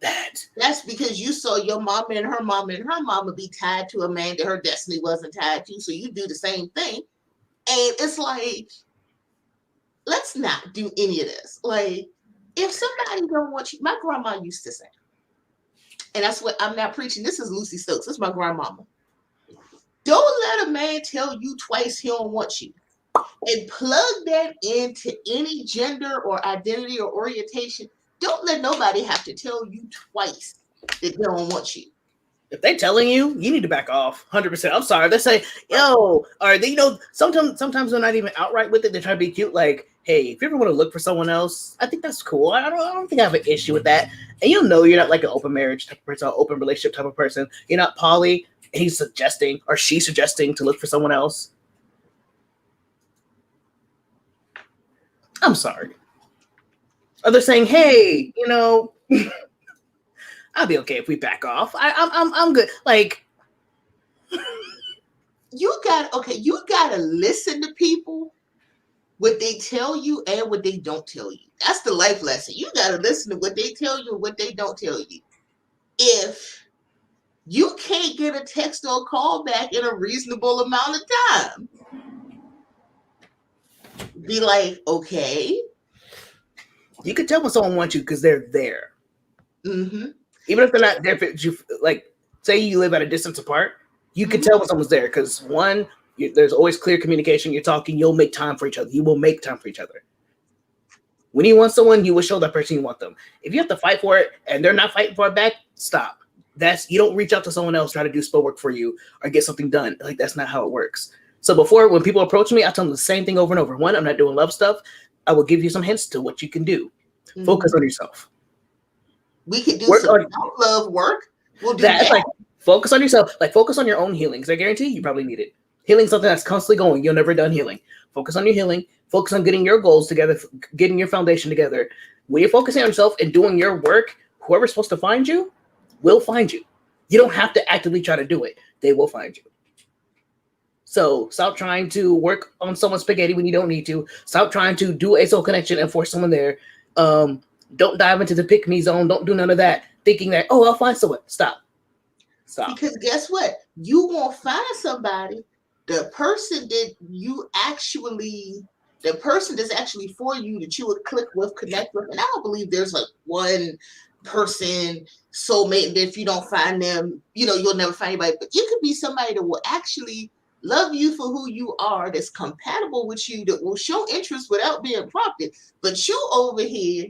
that's because you saw your mama and her mama be tied to a man that her destiny wasn't tied to. So you do the same thing. And it's like, let's not do any of this. Like, if somebody don't want you, my grandma used to say, and that's what I'm not preaching. This is Lucy Stokes. This is my grandmama. Don't let a man tell you twice he don't want you. And plug that into any gender or identity or orientation. Don't let nobody have to tell you twice that they don't want you. If they're telling you, you need to back off 100%. I'm sorry. They say, yo, or they, sometimes they're not even outright with it. They try to be cute. Like, hey, if you ever want to look for someone else, I think that's cool. I don't think I have an issue with that. And you're not like an open marriage type of person, or open relationship type of person. You're not poly. He's suggesting or she's suggesting to look for someone else. I'm sorry. Or they're saying, hey, I'll be okay if we back off. I'm good. Like, you gotta listen to people, what they tell you and what they don't tell you. That's the life lesson. You gotta listen to what they tell you and what they don't tell you. If you can't get a text or a call back in a reasonable amount of time, be like, okay. You can tell when someone wants you because they're there. Mm-hmm. Even if they're not there, like, say you live at a distance apart, you can tell when someone's there because one, there's always clear communication. You're talking, you'll make time for each other. You will make time for each other. When you want someone, you will show that person you want them. If you have to fight for it and they're not fighting for it back, stop. You don't reach out to someone else, try to do spell work for you or get something done. Like, that's not how it works. So before, when people approach me, I tell them the same thing over and over. One, I'm not doing love stuff. I will give you some hints to what you can do. Mm-hmm. Focus on yourself. We could do some love work. We'll do that. Like, focus on yourself. Like, focus on your own healing. Because I guarantee you probably need it. Healing something that's constantly going. You're never done healing. Focus on your healing. Focus on getting your goals together, getting your foundation together. When you're focusing on yourself and doing your work, whoever's supposed to find you will find you. You don't have to actively try to do it. They will find you. So stop trying to work on someone's spaghetti when you don't need to. Stop trying to do a soul connection and force someone there. Don't dive into the pick me zone. Don't do none of that. Thinking that, I'll find someone. Stop. Because guess what? You won't find somebody. The person that's actually for you that you would click with, connect with. And I don't believe there's like one person soulmate that if you don't find them, you'll never find anybody. But you could be somebody that will actually love you for who you are, that's compatible with you, that will show interest without being prompted. But you over here,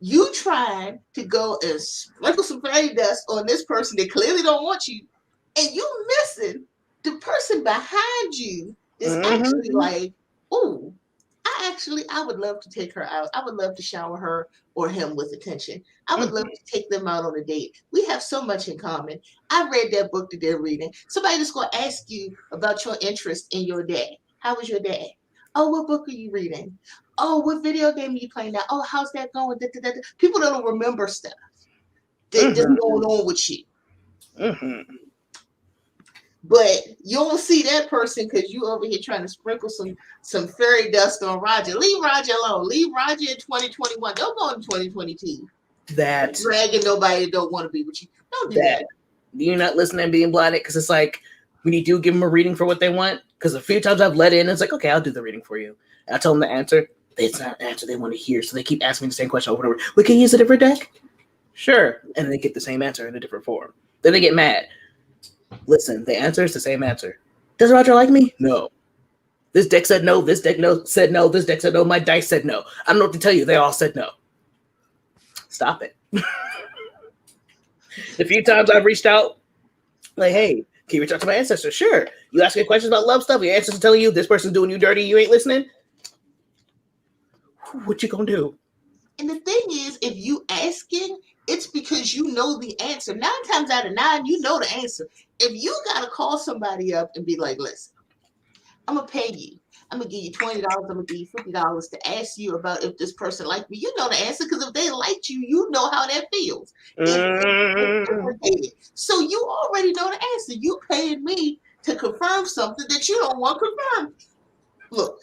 you trying to go and sprinkle some fairy dust on this person that clearly don't want you, and you missing the person behind you is actually like, oh, I would love to take her out. I would love to shower her or him with attention. I would love to take them out on a date. We have so much in common. I read that book that they're reading. Somebody just going to ask you about your interest in your day. How was your day? Oh, what book are you reading? Oh, what video game are you playing now? Oh, how's that going? Da, da, da, da. People that don't remember stuff that's going on with you. But you don't see that person because you over here trying to sprinkle some fairy dust on Roger. Leave Roger alone. Leave Roger in 2021. Don't go in 2022. That dragging nobody that don't want to be with you. Don't do that. You're not listening and being blinded because it's like when you do give them a reading for what they want. Because a few times I've let in, it's like, okay, I'll do the reading for you. And I tell them the answer. It's not an answer they want to hear, so they keep asking me the same question over and over. We can use a different deck? Sure. And they get the same answer in a different form. Then they get mad. Listen, the answer is the same answer. Does Roger like me? No. This deck said no. This deck said no. This deck said no. My dice said no. I don't know what to tell you. They all said no. Stop it. The few times I've reached out, like, hey, can you reach out to my ancestors? Sure. You ask me questions about love stuff. Your ancestors telling you this person's doing you dirty. You ain't listening. What you gonna do? And the thing is, if you asking, it's because you know the answer. 9 times out of 9, you know the answer. If you gotta call somebody up and be like, listen, I'm gonna pay you. I'm gonna give you $20. I'm gonna give you $50 to ask you about if this person liked me. You know the answer because if they liked you, you know how that feels. So you already know the answer. You paying me to confirm something that you don't want confirmed. Look.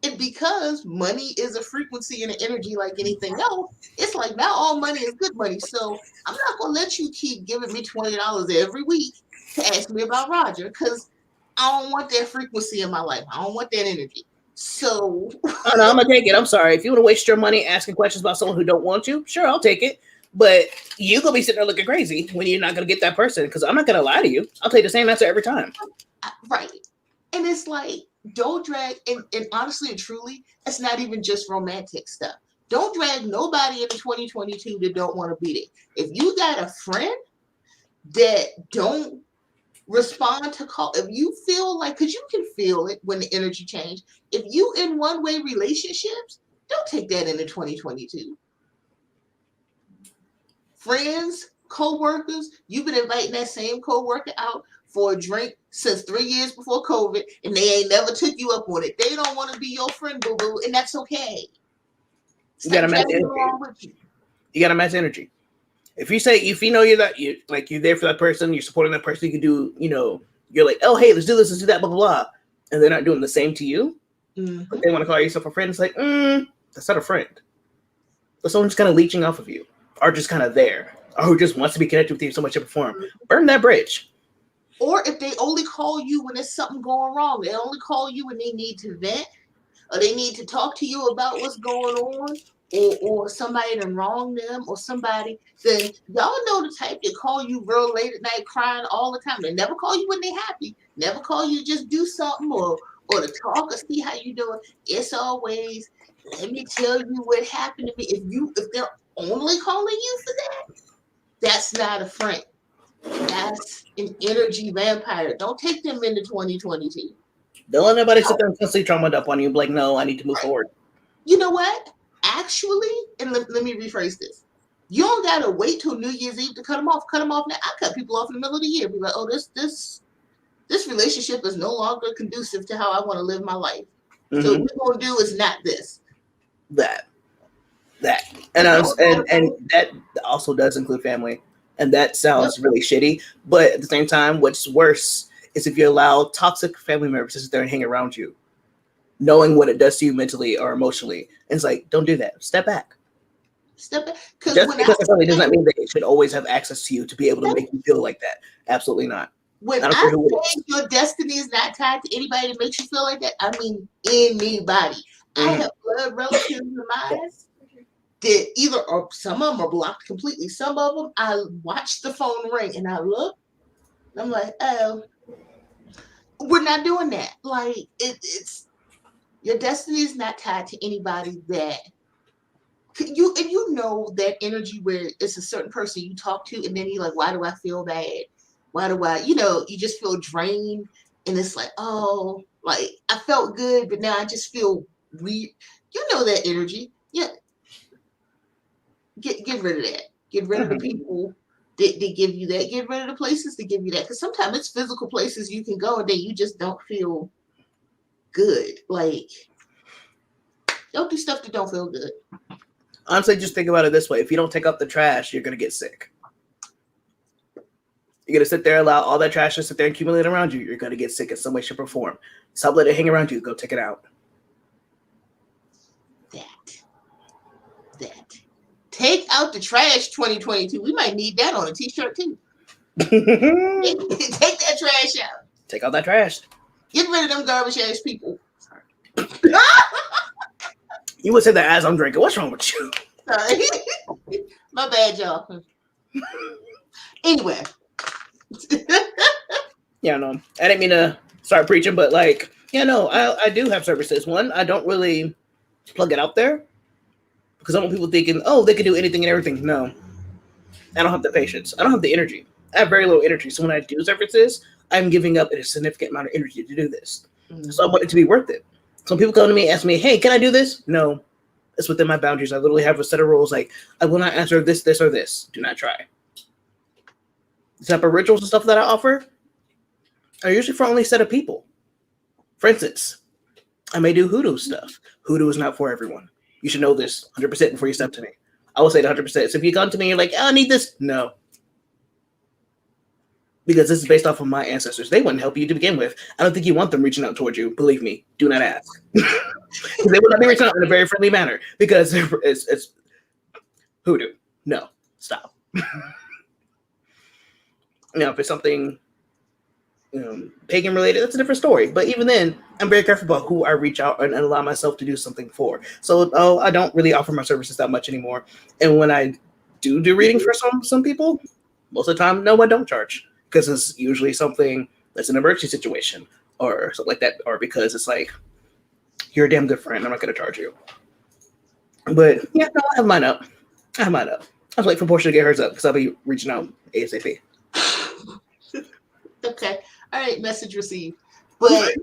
And because money is a frequency and an energy like anything else, it's like not all money is good money. So I'm not going to let you keep giving me $20 every week to ask me about Roger because I don't want that frequency in my life. I don't want that energy. So oh, no, I'm going to take it. I'm sorry. If you want to waste your money asking questions about someone who don't want you, sure, I'll take it. But you're going to be sitting there looking crazy when you're not going to get that person because I'm not going to lie to you. I'll tell you the same answer every time. Right. And it's like, don't drag, and honestly and truly, it's not even just romantic stuff. Don't drag nobody into 2022 that don't want to be there. If you got a friend that don't respond to call, if you feel like, because you can feel it when the energy change, if you in one-way relationships, don't take that into 2022. Friends, co-workers, you've been inviting that same co-worker out for a drink since 3 years before COVID, and they ain't never took you up on it. They don't want to be your friend, boo-boo, and that's okay. You gotta match energy. You gotta match energy. If you know you're there for that person, you're supporting that person, you can do, you're like, oh, hey, let's do this, let's do that, blah, blah, blah. And they're not doing the same to you, but they want to call yourself a friend. It's like, that's not a friend. But someone's kind of leeching off of you, or just kind of there, or who just wants to be connected with you in so much of a form. Burn that bridge. Or if they only call you when there's something going wrong, they only call you when they need to vent, or they need to talk to you about what's going on, or somebody done wronged them, or somebody, then y'all know the type that call you real late at night crying all the time. They never call you when they're happy, never call you to just do something or to talk or see how you doing. It's always, let me tell you what happened to me. If they're only calling you for that, that's not a friend. That's an energy vampire. Don't take them into 2022. Don't let nobody sit there and constantly traumatized up on you. Like, no, I need to move forward. You know what? Actually, and let me rephrase this. You don't gotta wait till New Year's Eve to cut them off. Cut them off now. I cut people off in the middle of the year. Be like, oh, this relationship is no longer conducive to how I want to live my life. Mm-hmm. So what we're gonna do is not this. That, and that also does include family. And that sounds really shitty. But at the same time, what's worse is if you allow toxic family members to sit there and hang around you, knowing what it does to you mentally or emotionally. And it's like, don't do that. Step back. Step back. Just because family does not mean they should always have access to you to be able to make you feel like that. Absolutely not. When I say your destiny is not tied to anybody that makes you feel like that, I mean anybody. Mm-hmm. I have blood relatives of mine that either, or some of them are blocked completely. Some of them, I watch the phone ring and I look, and I'm like, oh, we're not doing that. Like, it's your destiny is not tied to anybody that you know that energy where it's a certain person you talk to, and then you're like, why do I feel bad? Why do I, you just feel drained, and it's like, oh, like I felt good, but now I just feel weird. You know that energy. Yeah. Get rid of that. Get rid of the people that give you that. Get rid of the places that give you that. Because sometimes it's physical places you can go and then you just don't feel good. Like, Don't do stuff that don't feel good. Honestly, just think about it this way. If you don't take out the trash, you're going to get sick. You're going to sit there, allow all that trash to sit there and accumulate around you. You're going to get sick in some way, shape, or form. Stop letting it hang around you. Go take it out. That. Take out the trash 2022. We might need that on a t-shirt too. Take that trash out. Take out that trash. Get rid of them garbage ass people. Sorry. You would say that as I'm drinking. What's wrong with you? Sorry. My bad, y'all. Anyway. Yeah, no. I didn't mean to start preaching, but like, yeah, no, I do have services. One, I don't really plug it out there because I don't want people thinking, oh, they can do anything and everything. No. I don't have the patience. I don't have the energy. I have very low energy. So when I do services, I'm giving up a significant amount of energy to do this. Mm-hmm. So I want it to be worth it. Some people come to me and ask me, hey, can I do this? No, it's within my boundaries. I literally have a set of rules like, I will not answer this, this, or this. Do not try. The type of rituals and stuff that I offer are usually for only a set of people. For instance, I may do hoodoo stuff. Hoodoo is not for everyone. You should know this 100% before you step to me. I will say it 100%. So if you come to me and you're like, oh, I need this. No. Because this is based off of my ancestors. They wouldn't help you to begin with. I don't think you want them reaching out towards you. Believe me, do not ask. They will not be reaching out in a very friendly manner because it's hoodoo. No, stop. Now, if it's something pagan related, that's a different story. But even then, I'm very careful about who I reach out and allow myself to do something for. So I don't really offer my services that much anymore. And when I do readings for some people, most of the time, no, I don't charge. Because it's usually something that's an emergency situation or something like that, or because it's like, you're a damn good friend, I'm not going to charge you. But yeah, no, I have mine up. I was waiting for Portia to get hers up because I'll be reaching out ASAP. Okay. All right. Message received. But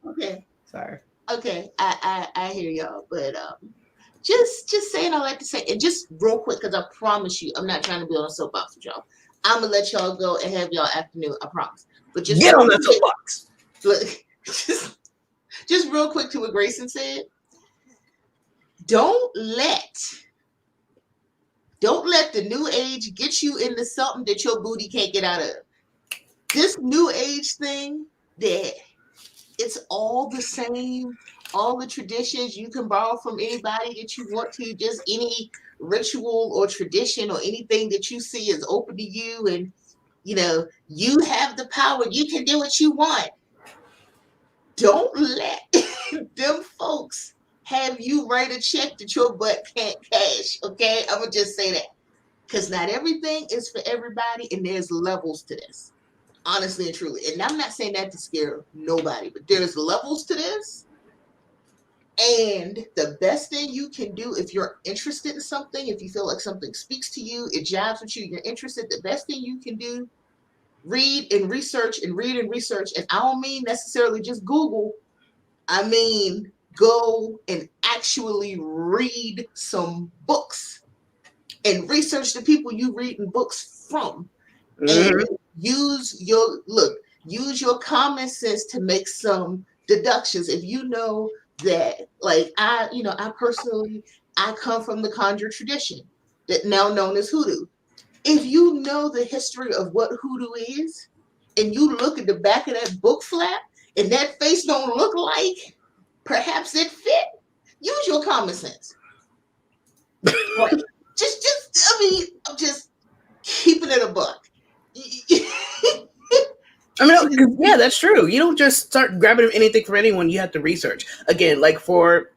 okay. Sorry. Okay. I hear y'all. But just saying I like to say, and just real quick, because I promise you, I'm not trying to be on a soapbox with y'all. I'm gonna let y'all go and have y'all afternoon. I promise. But just get on that soapbox. Look, just real quick to what Grayson said. Don't let the new age get you into something that your booty can't get out of. This new age thing, that it's all the same, all the traditions you can borrow from anybody that you want to, just any ritual or tradition or anything that you see is open to you, and you have the power, you can do what you want. Don't let them folks have you write a check that your butt can't cash. Okay, I'm gonna just say that, because not everything is for everybody, and there's levels to this, honestly and truly. And I'm not saying that to scare nobody, but there's levels to this. And the best thing you can do if you're interested in something, if you feel like something speaks to you, it jives with you, you're interested, the best thing you can do, read and research. And I don't mean necessarily just Google. I mean, go and actually read some books and research the people you reading books from. Mm-hmm. And use your common sense to make some deductions. If you know that, like I personally, I come from the conjure tradition that now known as hoodoo. If you know the history of what hoodoo is, and you look at the back of that book flap, and that face don't look like perhaps it fit, use your common sense. Right. I'm just keeping it a buck. I mean, yeah, that's true. You don't just start grabbing anything from anyone. You have to research. Again, like for,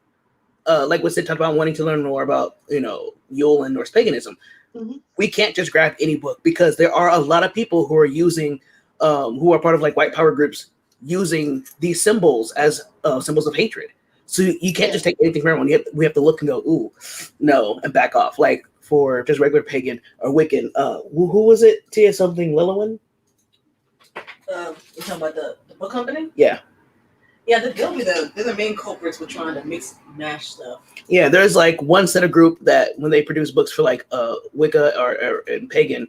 like what Sid talked about, wanting to learn more about, Yule and Norse paganism. Mm-hmm. We can't just grab any book, because there are a lot of people who are using, who are part of like white power groups, using these symbols as symbols of hatred. So you can't just take anything from everyone. We have to look and go, ooh, no, and back off. Like for just regular pagan or Wiccan, who was it? Tia something Lillowin? You're talking about the book company? Yeah. Yeah, they're the main culprits with trying to mix and mash stuff. Yeah, there's like one set of group that when they produce books for like Wicca or and pagan,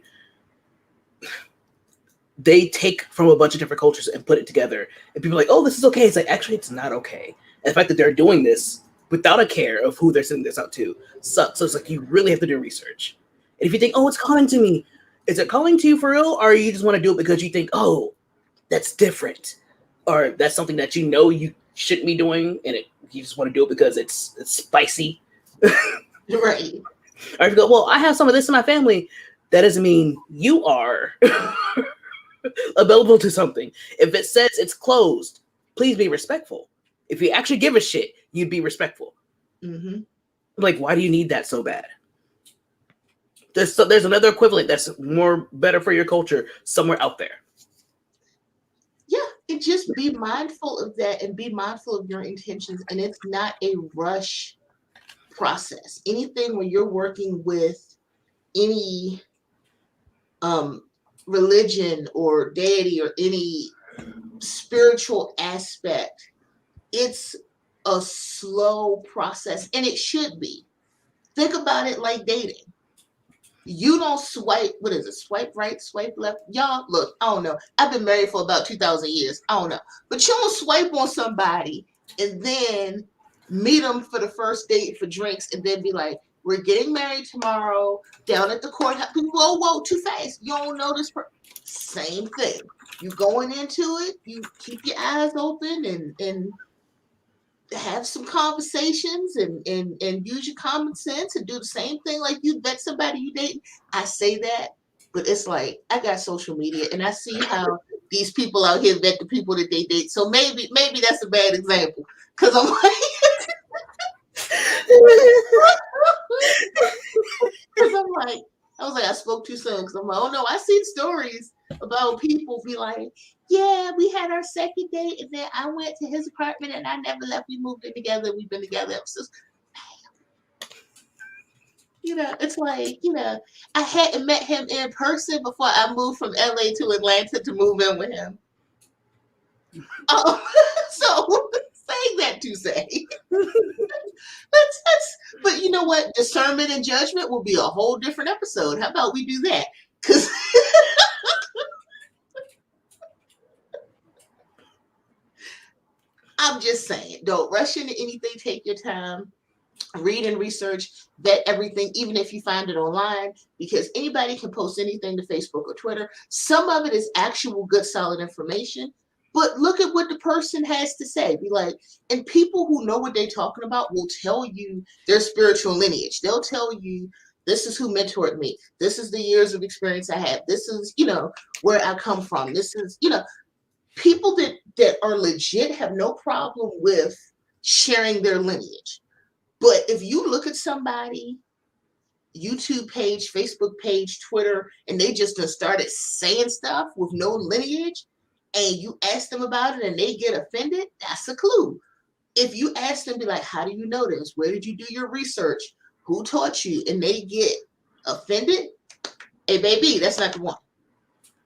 they take from a bunch of different cultures and put it together. And people are like, oh, this is okay. It's like, actually, it's not okay. And the fact that they're doing this without a care of who they're sending this out to sucks. So it's like you really have to do research. And if you think, oh, it's calling to me, is it calling to you for real, or you just want to do it because you think, oh, that's different, or that's something that you know you shouldn't be doing, and you just want to do it because it's spicy, Right. Or if you go, well, I have some of this in my family. That doesn't mean you are available to something. If it says it's closed, please be respectful. If you actually give a shit, you'd be respectful. Mm-hmm. Like, why do you need that so bad? There's another equivalent that's more better for your culture somewhere out there. Yeah, and just be mindful of that and be mindful of your intentions. And it's not a rush process. Anything when you're working with any religion or deity or any spiritual aspect, it's a slow process, and it should be. Think about it like dating. You don't swipe, what is it? Swipe right, swipe left. Y'all, look, I don't know. I've been married for about 2,000 years. I don't know. But you don't swipe on somebody and then meet them for the first date for drinks and then be like, we're getting married tomorrow down at the courthouse. Whoa, too fast. You don't know this person. Same thing. You going into it, you keep your eyes open and have some conversations and use your common sense and do the same thing like you vet somebody you date. I say that, but it's like I got social media and I see how these people out here vet the people that they date. So maybe that's a bad example because I'm like, I was like, I spoke too soon because I'm like, oh no, I see stories about people be like, yeah, we had our second date and then I went to his apartment and I never left. We moved in together. We've been together ever since. It's like, I hadn't met him in person before I moved from LA to Atlanta to move in with him. So saying that to say, but you know what? Discernment and judgment will be a whole different episode. How about we do that? Because I'm just saying, don't rush into anything. Take your time. Read and research, vet everything, even if you find it online, because anybody can post anything to Facebook or Twitter. Some of it is actual good, solid information, but look at what the person has to say. Be like, and people who know what they're talking about will tell you their spiritual lineage. They'll tell you, this is who mentored me. This is the years of experience I have. This is, where I come from. This is, people that are legit have no problem with sharing their lineage. But if you look at somebody, YouTube page, Facebook page, Twitter, and they just started saying stuff with no lineage, and you ask them about it and they get offended, that's a clue. If you ask them, be like, how do you know this? Where did you do your research? Who taught you? And they get offended, hey, baby, that's not the one.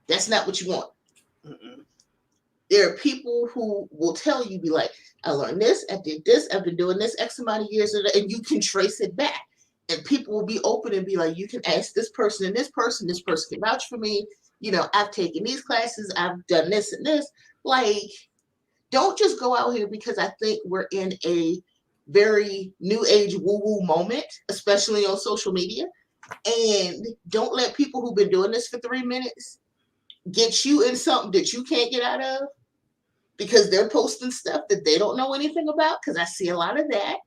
That's not what you want. Mm-mm. There are people who will tell you, be like, I learned this, I did this, I've been doing this X amount of years, and you can trace it back. And people will be open and be like, you can ask this person and this person can vouch for me. I've taken these classes, I've done this and this. Like, don't just go out here because I think we're in a very new age woo-woo moment, especially on social media. And don't let people who've been doing this for 3 minutes get you in something that you can't get out of, because they're posting stuff that they don't know anything about, because I see a lot of that.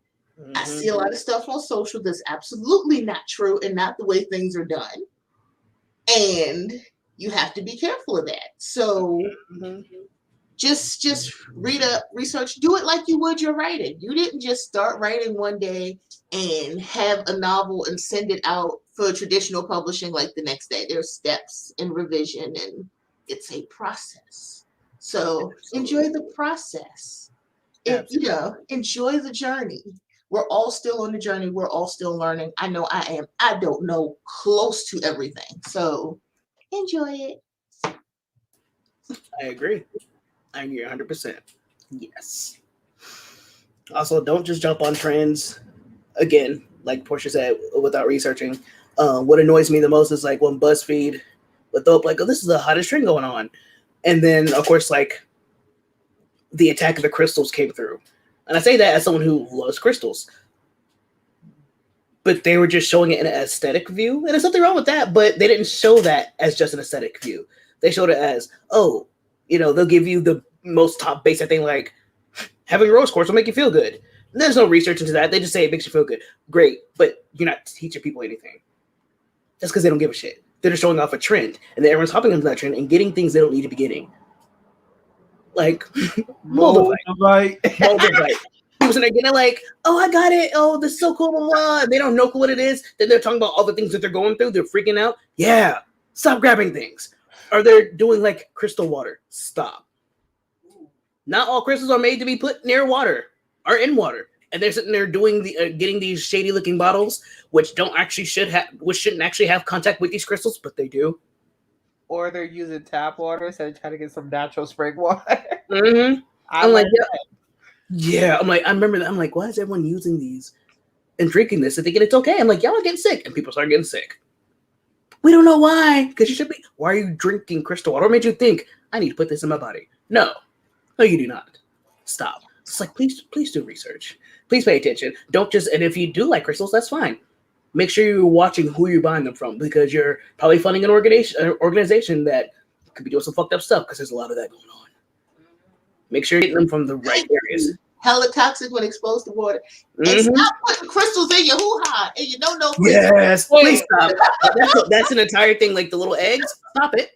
Mm-hmm. I see a lot of stuff on social that's absolutely not true and not the way things are done. And you have to be careful of that. So just read up, research, do it like you would your writing. You didn't just start writing one day and have a novel and send it out for traditional publishing like the next day. There's steps and revision, and it's a process. So enjoy the process. Enjoy the journey. We're all still on the journey. We're all still learning. I know I am. I don't know close to everything. So enjoy it. I agree 100%. Yes. Also, don't just jump on trends. Again, like Portia said, without researching. What annoys me the most is like when BuzzFeed would throw up like, oh, this is the hottest trend going on. And then, of course, like the Attack of the Crystals came through. And I say that as someone who loves crystals. But they were just showing it in an aesthetic view. And there's nothing wrong with that, but they didn't show that as just an aesthetic view. They showed it as, oh, they'll give you the most top basic thing like having rose quartz will make you feel good. There's no research into that. They just say it makes you feel good. Great, but you're not teaching people anything. That's because they don't give a shit. They're just showing off a trend. And then everyone's hopping into that trend and getting things they don't need to be getting. Like Moldavite. Moldavite. People are getting like, oh, I got it. Oh, this is so cool. Blah, blah. They don't know what it is. Then they're talking about all the things that they're going through. They're freaking out. Yeah. Stop grabbing things. Or they're doing like crystal water. Stop. Not all crystals are made to be put near water or in water. And they're sitting there doing getting these shady looking bottles, which shouldn't actually have contact with these crystals, but they do. Or they're using tap water instead of trying to get some natural spring water. Mm-hmm. I'm like, yeah. I'm like, I remember that. I'm like, why is everyone using these and drinking this and thinking it's okay? I'm like, y'all are getting sick, and people start getting sick. We don't know why, because you should be. Why are you drinking crystal water? What made you think I need to put this in my body? No, you do not. Stop. It's like, please do research. Please pay attention. Don't just. And if you do like crystals, that's fine. Make sure you're watching who you're buying them from, because you're probably funding an organization that could be doing some fucked up stuff, because there's a lot of that going on. Make sure you're getting them from the right areas. Hella toxic when exposed to water. And stop putting crystals in your hoo-ha and you don't know. Yes, please stop. That's an entire thing, like the little eggs. Stop it.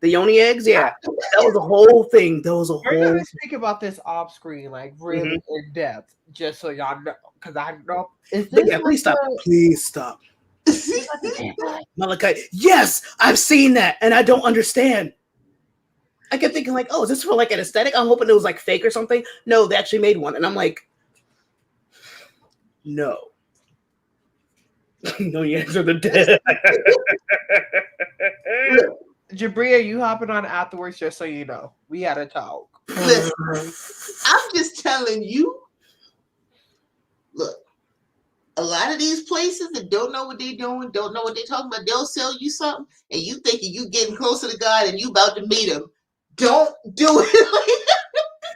The yoni eggs, yeah. That was a whole thing. We're gonna speak about this off screen, like really in depth, just so y'all know, because I know. Please stop. Please stop. Malachite. Yes, I've seen that, and I don't understand. I kept thinking, like, oh, is this for like an aesthetic? I'm hoping it was like fake or something. No, they actually made one, and I'm like, no. No, you answer the dead. Jabria, you hopping on afterwards, just so you know. We had a talk. Listen, I'm just telling you. Look, a lot of these places that don't know what they're doing, don't know what they're talking about, they'll sell you something, and you thinking you getting closer to God and you about to meet him. Don't do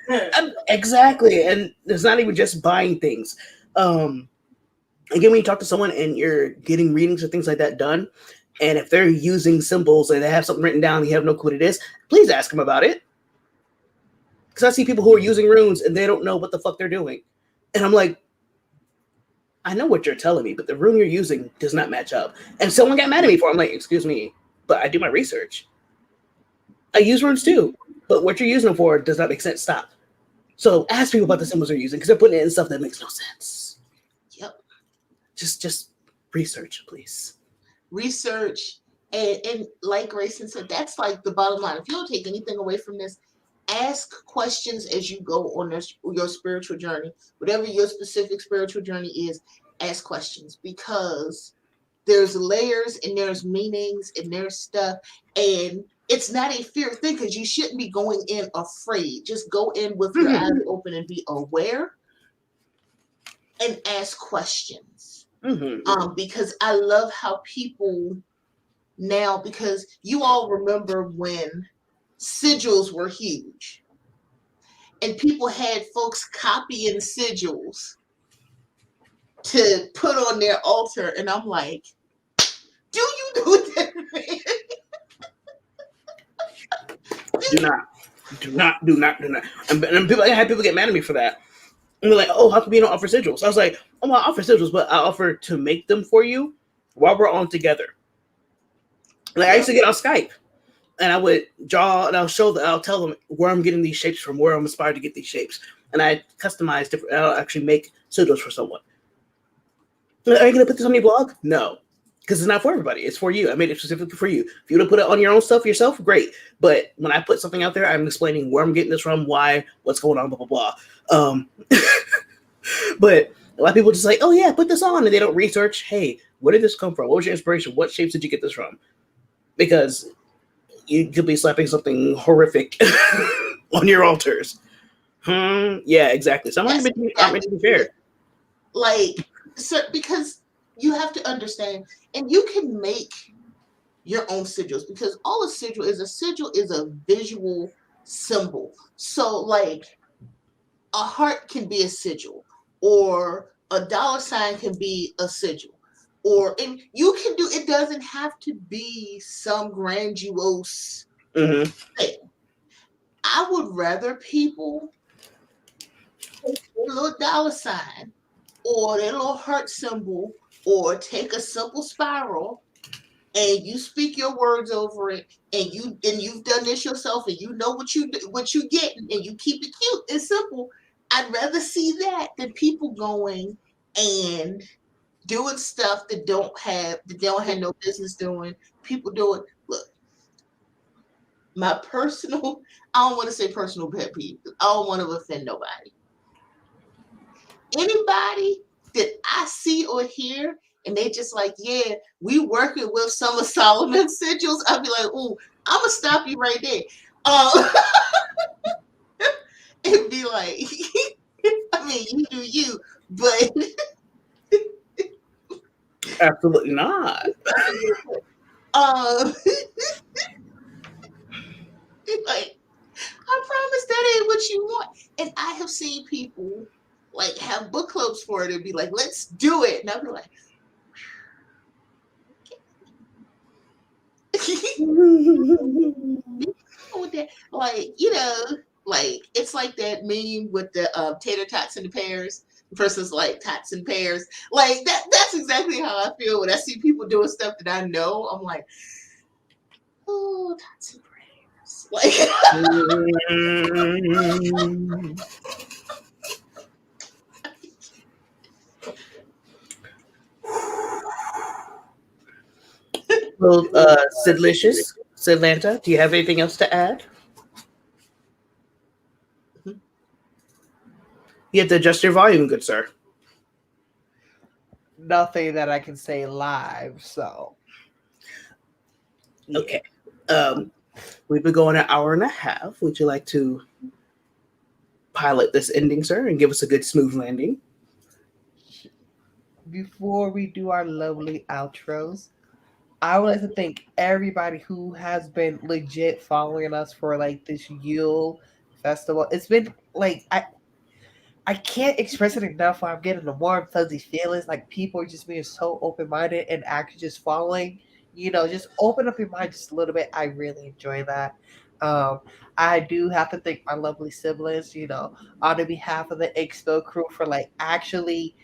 it. Exactly. And it's not even just buying things. Again, when you talk to someone and you're getting readings or things like that done, and if they're using symbols and they have something written down and you have no clue what it is, please ask them about it. Because I see people who are using runes and they don't know what the fuck they're doing. And I'm like, I know what you're telling me, but the rune you're using does not match up. And someone got mad at me for it. I'm like, excuse me, but I do my research. I use runes too, but what you're using them for does not make sense. Stop. So ask people about the symbols they're using, because they're putting it in stuff that makes no sense. Yep. Just research, please. Research, and like Grayson said, that's like the bottom line. If you don't take anything away from this, ask questions as you go on your spiritual journey. Whatever your specific spiritual journey is, ask questions, because there's layers and there's meanings and there's stuff, and it's not a fear thing, because you shouldn't be going in afraid. Just go in with your eyes open and be aware and ask questions. Because I love how people now, because you all remember when sigils were huge and people had folks copying sigils to put on their altar, and I'm like, do you do that, man? Do not. And I had people get mad at me for that. And they're like, oh, how come you don't offer sigils? I was like, oh, I offer sigils, but I offer to make them for you while we're on together. Like, I used to get on Skype, and I would draw, and I'll tell them where I'm getting these shapes from, where I'm inspired to get these shapes. And I customize different, I'll actually make sigils for someone. Are you going to put this on your blog? No. Because it's not for everybody. It's for you. I made it specifically for you. If you want to put it on your own stuff yourself, great. But when I put something out there, I'm explaining where I'm getting this from, why, what's going on, blah, blah, blah. But a lot of people just like, oh, yeah, put this on. And they don't research, hey, where did this come from? What was your inspiration? What shapes did you get this from? Because you could be slapping something horrific on your altars. Yeah, exactly. So I'm not meant to be fair. Like, so, because you have to understand, and you can make your own sigils, because all a sigil is a visual symbol. So, like, a heart can be a sigil, or a dollar sign can be a sigil. And you can do, it doesn't have to be some grandiose Mm-hmm. thing. I would rather people take their little dollar sign or their little heart symbol, or take a simple spiral and you speak your words over it, and you've done this yourself, and you know what you get, and you keep it cute and simple. I'd rather see that than people going and doing stuff that they don't have no business doing. People doing, look, my personal, I don't want to say personal pet peeve. I don't want to offend nobody. Anybody that I see or hear and they just like, yeah, we working with some of Solomon sigils, I'll be like, ooh, I'm gonna stop you right there. And be like, I mean, you do you, but Absolutely not. like, I promise that ain't what you want. And I have seen people like have book clubs for it and be like, let's do it. And I'll be like, like, like it's like that meme with the tater tots and the pears versus like tots and pears. Like that's exactly how I feel when I see people doing stuff that I know. I'm like, oh, tots and pears. Like Well, Sidlicious, Sidlanta, do you have anything else to add? You have to adjust your volume, good sir. Nothing that I can say live, so. Okay. We've been going an hour and a half. Would you like to pilot this ending, sir, and give us a good smooth landing? Before we do our lovely outros, I would like to thank everybody who has been legit following us for like this Yule festival. It's been like I can't express it enough. I'm getting the warm, fuzzy feelings. Like people are just being so open minded and actually just following. Just open up your mind just a little bit. I really enjoy that. I do have to thank my lovely siblings. On the behalf of the Inkspill crew for like actually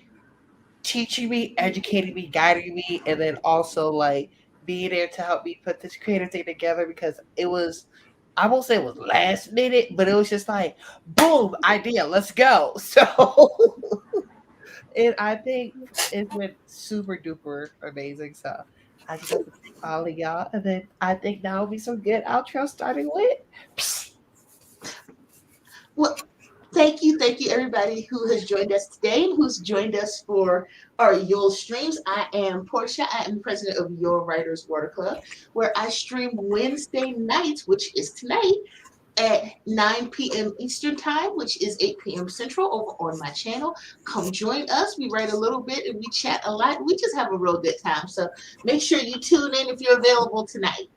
teaching me, educating me, guiding me, and then also like being there to help me put this creative thing together because it was. I won't say it was last minute, but it was just like, boom, idea, let's go. So, and I think it's been super duper amazing. So, I just have to thank all of y'all. And then I think now will be some good outro starting with. well, thank you everybody who has joined us today and who's joined us for our Yule streams. I am Portia. I am the president of Your Writers Water Club, where I stream Wednesday nights, which is tonight, at 9 p.m. Eastern Time, which is 8 p.m. Central, over on my channel. Come join us. We write a little bit and we chat a lot. We just have a real good time. So make sure you tune in if you're available tonight.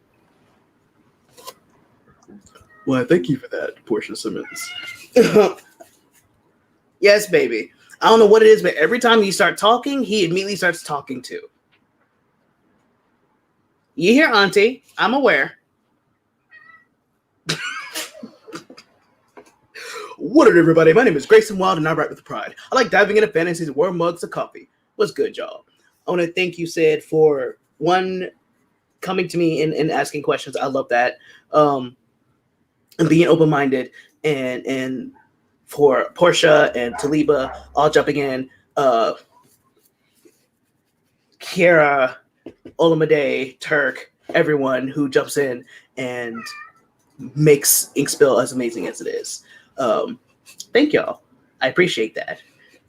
Well, thank you for that, Portia Simmons. Yes, baby. I don't know what it is, but every time you start talking, he immediately starts talking too. You hear, Auntie? I'm aware. What up, everybody? My name is Grayson Wild, and I write with pride. I like diving into fantasies and warm mugs of coffee. What's good, y'all? I want to thank you, Sid, for coming to me and asking questions. I love that. And being open-minded, and for Portia and Taliba all jumping in, Kiara, Olamide, Turk, everyone who jumps in and makes Inkspill as amazing as it is. Thank y'all. I appreciate that.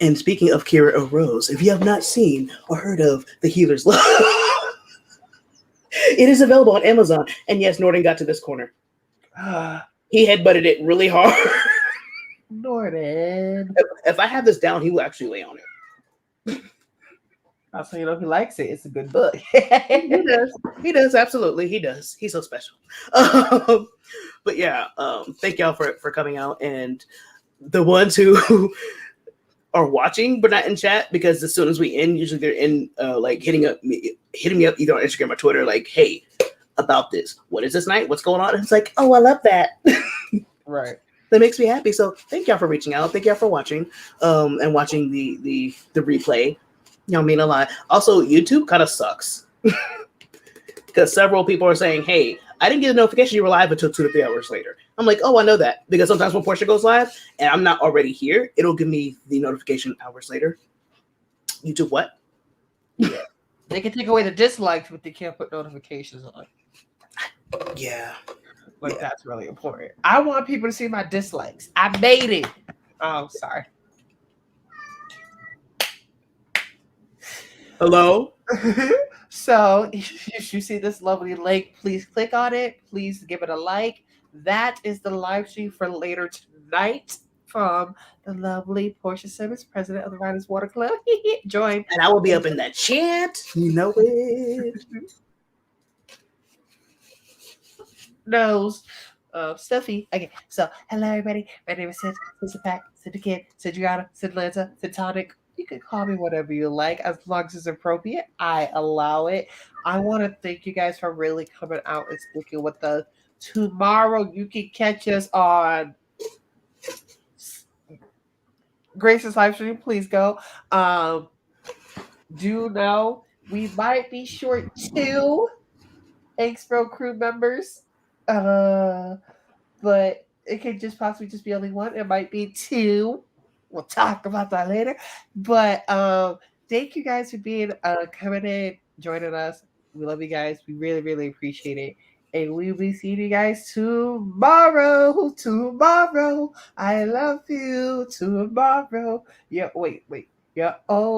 And speaking of Kira Rose, if you have not seen or heard of The Healer's Love, it is available on Amazon. And yes, Norden got to this corner. He headbutted it really hard. Norden. If I have this down, he will actually lay on it. Also, he likes it. It's a good book. He does. He does. Absolutely. He does. He's so special. But yeah, thank y'all for coming out. And the ones who are watching but not in chat, because as soon as we end, usually they're in like hitting me up either on Instagram or Twitter, like, hey, about this. What is this night? What's going on? And it's like, oh, I love that. Right. That makes me happy. So thank y'all for reaching out. Thank y'all for watching and watching the replay. Y'all mean a lot. Also, YouTube kind of sucks. Because several people are saying, hey, I didn't get a notification you were live until 2 to 3 hours later. I'm like, oh, I know that. Because sometimes when Portia goes live and I'm not already here, it'll give me the notification hours later. YouTube what? Yeah. They can take away the dislikes, but they can't put notifications on. Yeah. Like, that's really important. I want people to see my dislikes. I made it. Oh, sorry. Hello? So if you see this lovely link, please click on it. Please give it a like. That is the live stream for later tonight from the lovely Portia Simmons, president of the Writers Water Club. Join. And I will be up in that chat. You know it. Nose. Stuffy. Okay, so hello everybody. My name is Sid, SAPAC, Sid the Kid, Sid Gianna, Sid Lanza, Sid Tonic. You can call me whatever you like, as long as it's appropriate. I allow it. I want to thank you guys for really coming out and sticking with us. Tomorrow you can catch us on Grace's live stream. Please go. Do know we might be short 2 Inkspill crew members. But it could just possibly just be only 1. It might be 2. We'll talk about that later. But thank you guys for being coming in, joining us. We love you guys. We really, really appreciate it. And we'll be seeing you guys tomorrow. Tomorrow. I love you. Tomorrow. Yeah, wait. Yeah. Oh.